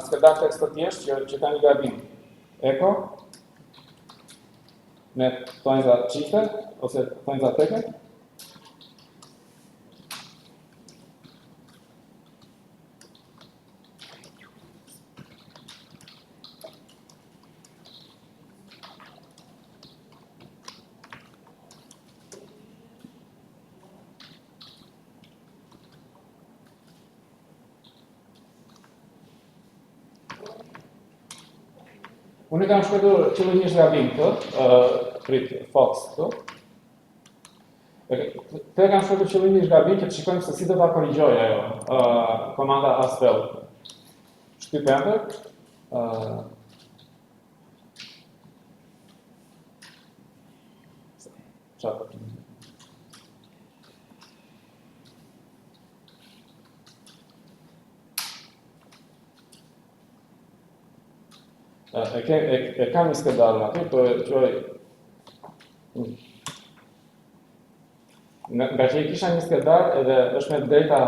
skedar tekst të thjeshtë që ka një gabim. Echo me thonjza çifte ose thonjza teke. Unë kam shkruar qëllimisht gabim këtë, Fox këtu. Këtë kam shkruar qëllimisht gabim që të shikojmë se si do ta korrigjoj ajo komanda asvel. Shtyp enter. Çfarë? E kam një skedar në aty, po e quaj... Nga që i kisha një skedar edhe është me drejta...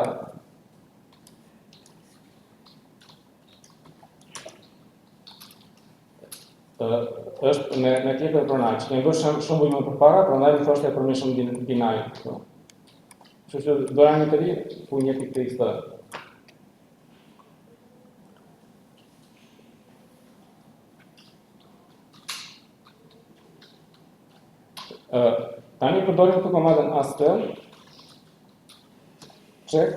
është me tjetër pronaj, që kemë bërë shumë bujmë përpara, pronaj i thoshte për me shumë binaj. Kështu që doja një të ri, ku një .txt. Tani përdorim këtë komandën astel, check.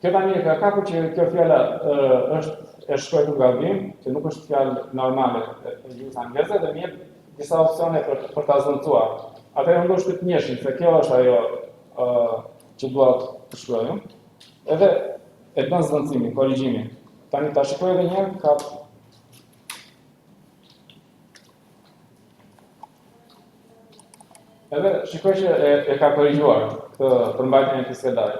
Kjo tani e ka kapur që kjo fjala është e shkruar në gabim, që nuk është fjalë normale e gjuhës angleze dhe më jep disa opsione për ta zëvendësuar. Atëherë ndoshta të njëshin se kjo është ajo që dua të shkruaj. Edhe e bën zëvendësimin, korrigjimin. Tani ta shikoj edhe një herë, ka edhe shikoj që e ka korrigjuar këtë përmbajtjen e këtij skedari.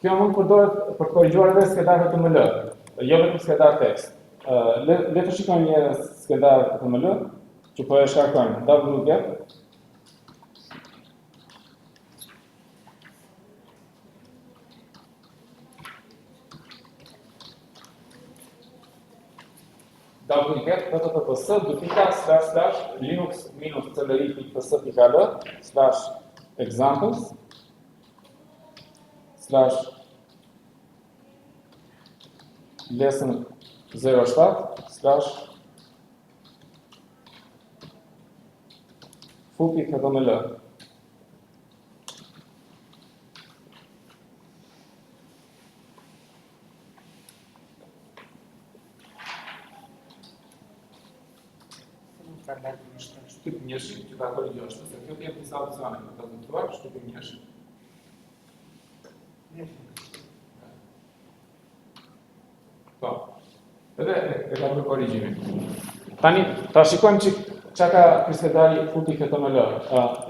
Kjo mund përdoret për të korrigjuar edhe skedar HTML, jo vetëm skedar tekst. Le të shikojmë një skedar HTML, që po e shkarkojmë wget. dupliket https .linux-cli.ps/examples/lesson07/fu.html. Shtyp njëshin që ta korrigjosh, se kjo t'jep disa opcione për të zëtuar, shtyp njëshin. Po. Edhe e ka për korrigjimin. Tani, ta shikojmë që ka kriskedari fu.html.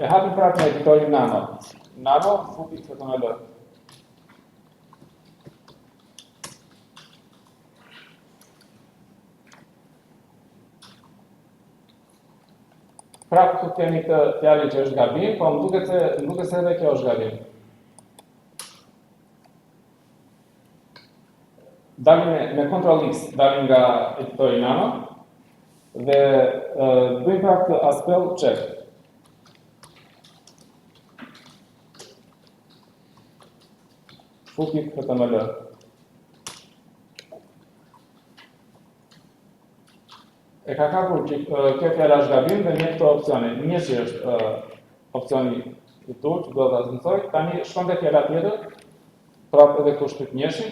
E hapim prapë në editorin Nano. Nano, fu.html. Prapë këtu kemi këtë fjalën që është gabim, po më duket se edhe kjo është gabim. Dalim me Ctrl X, dalim nga editori Nano dhe bëjmë prapë këtë aspell check. Fu.html. E ka kapur që kjo fjala është gabim dhe një këto opcione. Një që është opcioni i tur, që do të zënësoj, tani shkon dhe fjala tjetër, prapë edhe këtu shtyp njëshin.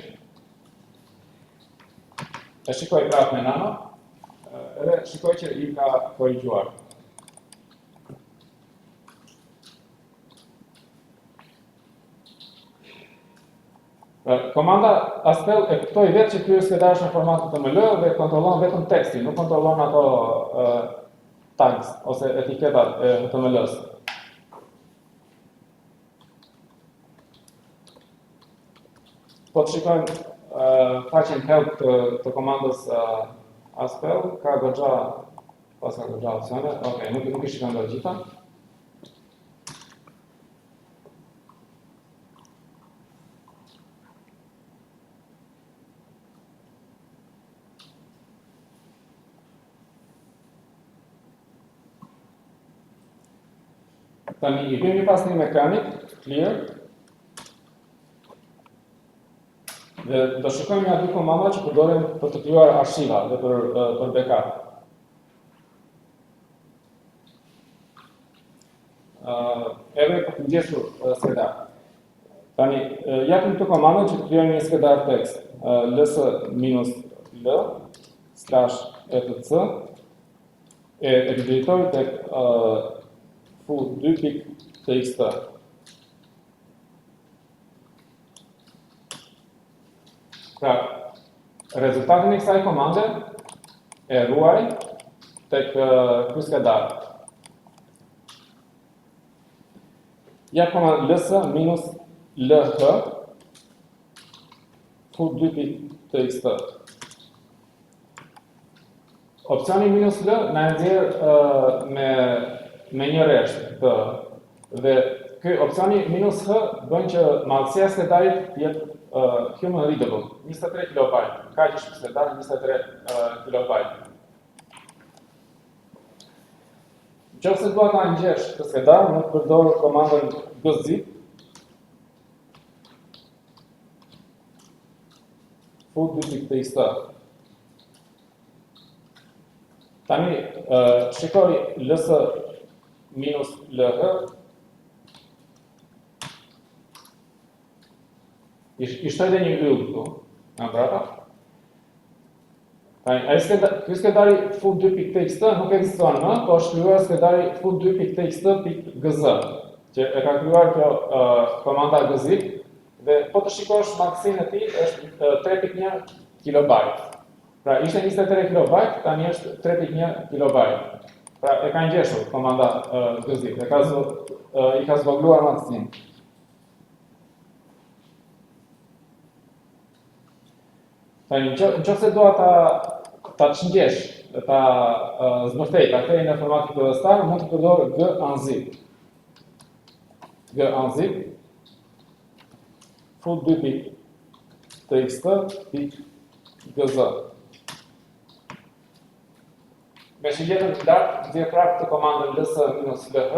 E shikoj prapë me Nano, edhe shikoj që i ka korrigjuar. Komanda aspell e kuptoi vetë që ky skedar është në format HTML dhe kontrollon vetëm tekstin, nuk kontrollon ato tags ose etiketat e HTML-s. Po të shikojmë faqen help të komandës aspell, ka goxha opsione. Okej, nuk i shikojmë të gjitha. Tani i kemi pas një mekanik, clear, dhe do shikojmë nga dy komanda që përdoren për të krijuar arshiva dhe për backup. Edhe për të ndjesur skedar. Tani, japim të komandën që të krijojmë një skedar tekst, ls-l/etc e editoj tek fu2.txt. Pra, rezultatin e kësaj komande e ruaj tek ky skedar. Ja komandë ls-lh fu2.txt. Opcioni -l na e nxjerr me një rresht dhe ky opcioni -h bën që madhësia e skedarit të jetë human readable, 23 KB. Kaq është skedari, 23 KB. Nëse dua ta ngjesh këtë skedar, mund të përdor komandën gzip fu2.txt. Tani shikoj ls-lh i shtoj dhe një yll këtu, nga brapa. Ky skedari fu2.txt nuk ekziston më, po është krijuar skedari fu2.txt.gz, që e ka krijuar kjo komanda gzip dhe po të shikosh madhësinë e tij është 3.1 KB. Pra ishte 23 KB, tani është 3.1 KB. Pra e ka ngjeshur komanda gzip, i ka zvogëluar madhësinë. Nëse dua ta çngjesh, ta zbërthej, ta kthej në format PDStar, mund të përdor g-unzip. G-unzip fu2.txt.gz. me shigjetën të lartë, nxjerr prapë të komandën ls-lh.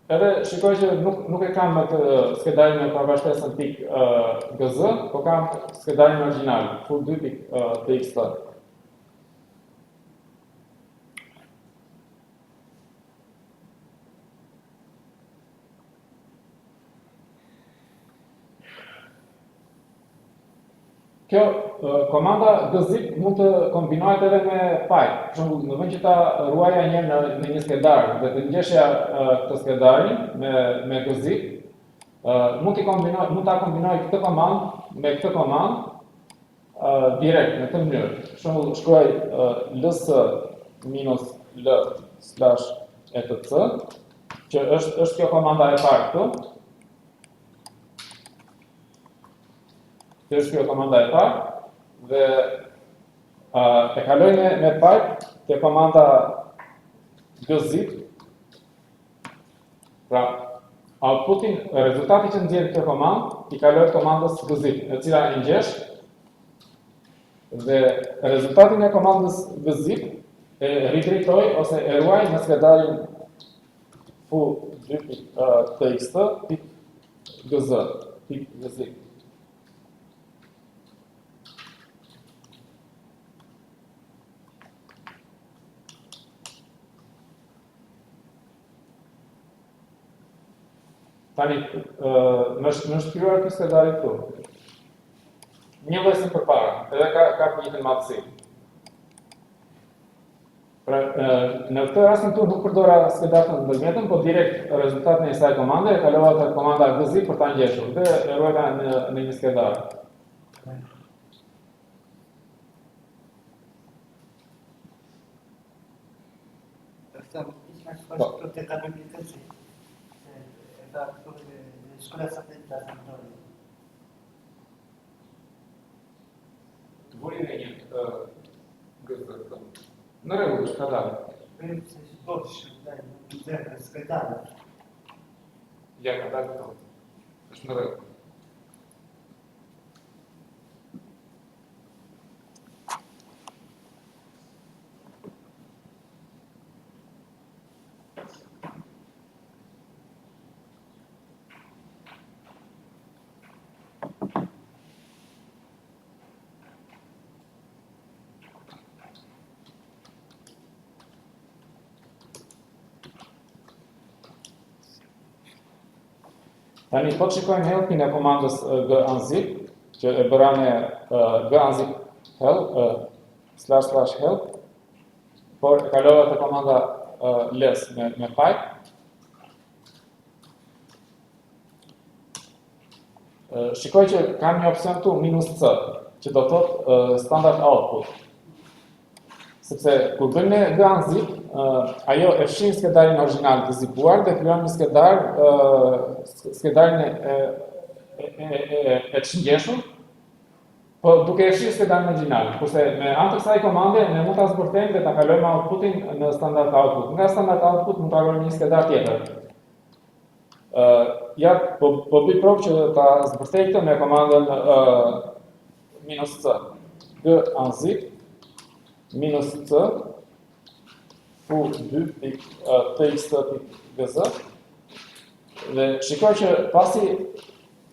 Edhe shikoj që nuk e kam të skedarin me pavarështesën .gz, po kam skedarin origjinal, full2.txt. Kjo komanda gzip mund të kombinohet edhe me Python. Për shembull, në vend që ta ruaja një në një skedar dhe të ngjeshja këtë skedarin me gzip, mund ta kombinoj këtë komandë me këtë komandë direkt në këtë mënyrë. Për shembull, shkruaj ls-l/etc, që është kjo komanda e parë këtu. Kjo është kjo komanda e parë, dhe e kaloj me pipe të komanda gzip. Pra, outputin, rezultati që nxjerr kjo komandë, i kaloj komandës gzip, e cila e ngjesh, dhe rezultatin e komandës gzip e ridrejtoj ose e ruaj në skedarin full2.txt.gz. Tani, më shkruar këtë skedari këtu. Një lloj si përpara, edhe ka të njëjtën madhësi. Pra, në këtë rast këtu nuk përdora skedarën të ndërmjetën, po direkt rezultatin e kësaj komande e kalova te komanda gzip për ta ngjeshur dhe e ruajta në një skedar. Të bëri në një gzë. Në rregull, është ka dalë. Ja, ka dalë këto. Është në rregull. Tani, po të shikojmë helpin e komandës gunzip, që e bëra me gunzip help, por e kalova te komanda ls me pipe. Shikoj që kam një opsion këtu -c, që do të thotë standard output. Sepse kur bëjmë gunzip, ajo e fshin skedarin origjinal të zipuar dhe krijon një skedarin e çngjeshur, po duke e fshirë skedarin origjinal. Kurse me anë të kësaj komande ne mund ta zbërthejmë dhe ta kalojmë outputin në standard output. Nga standard output mund ta ruajmë një skedar tjetër. Ja, po bëj provë që ta zbërthej këtë me komandën -c. gunzip -c full2.txt.gz, dhe shikoj që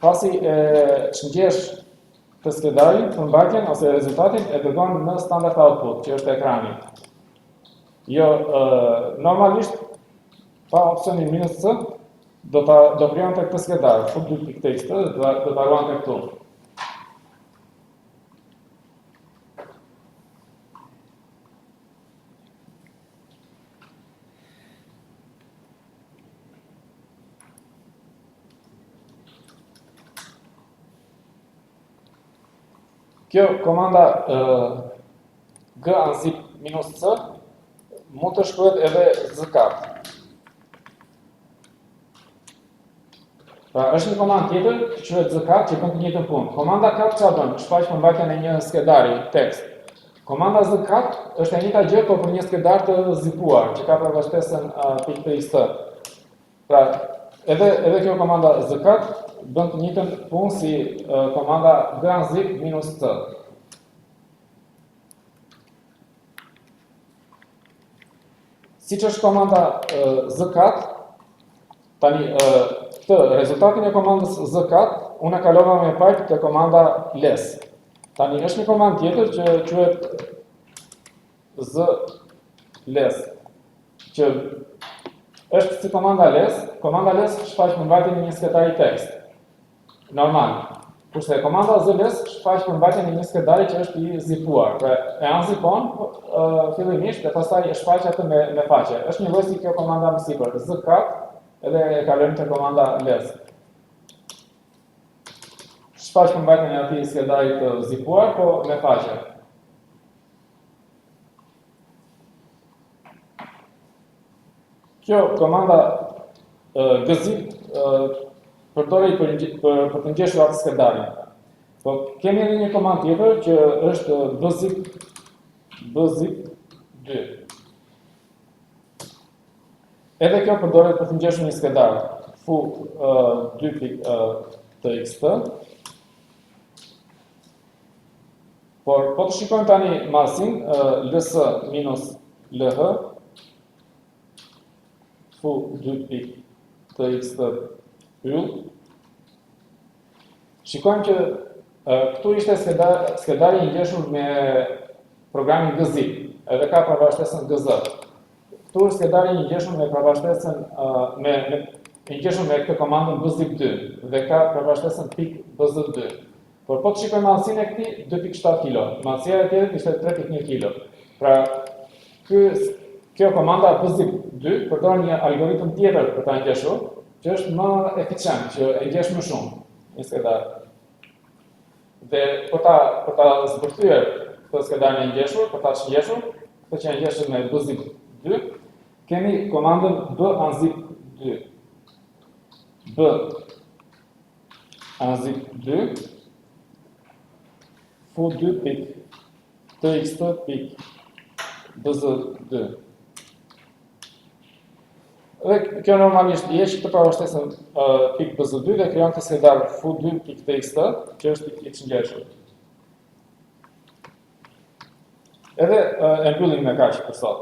pasi e çngjesh të skedarin, përmbajtjen ose rezultatin e dërgon në standard output, që është ekrani. Jo, normalisht pa opsionin -c do krijonte këtë skedar full2.txt dhe do ta ruante këtu. Kjo komanda gunzip -c mund të shkruhet edhe zkat. Pra, është një komandë tjetër që quhet zkat që bën të njëjtën punë. Komanda kat çfarë bën? Shfaq përmbajtjen e një skedari tekst. Komanda zkat është e njëjta gjë, por për një skedar të zipuar, që ka përvashtesën .txt. Pra, edhe kjo komanda zkat bën të njëjtën punë si komanda gunzip -c. siç është komanda z4, tani këtë rezultatin e komandës z4 unë e kalova me pipe te komanda less. Tani është një komandë tjetër që quhet z less, që është si komanda less shfaq përmbajtjen e një skedari tekst. Normal. Kurse komanda z-less shfaq përmbajtjen e një skedari që është i zipuar. Pra e unzipon fillimisht dhe pastaj e shfaq atë me faqe. Është një lloj si kjo komanda më sipër, z4 edhe e kalojmë te komanda less. Shfaq përmbajtjen e atij skedari të zipuar, po me faqe. Kjo komanda gzip përdorej për të ngjeshur atë skedarin. Po kemi edhe një komandë tjetër që është bzip 2. Edhe kjo përdoret për të ngjeshur një skedar fu2.txt. Por po të shikojmë tani masin ls minus lh fu2.txt yll. Shikojmë që këtu ishte skedari i ngjeshur me programin gzip, edhe ka pravashtesën gz. Këtu është skedari i ngjeshur me pravashtesën i ngjeshur me këtë komandën bzip2 dhe ka pravashtesën .bz2. Por po të shikojmë madhësinë e këtij 2.7 kg, madhësia e tjetrit ishte 3.1 kg. Pra kjo komanda bzip2 përdor një algoritëm tjetër për ta ngjeshur, që është më eficient, që e ngjesh më shumë një skedar. Dhe për ta zbërthyer këtë skedar e ngjeshur, për ta shngjeshur, këtë që e ngjeshur me bzip2, kemi komandën bunzip2. bunzip2 fu2.txt.bz2. Dhe kjo normalisht i heq të pravashtesën .bz2 dhe krijon të skedar fu2.txt që është i ngjeshur. Edhe e mbyllim me kaq për sot.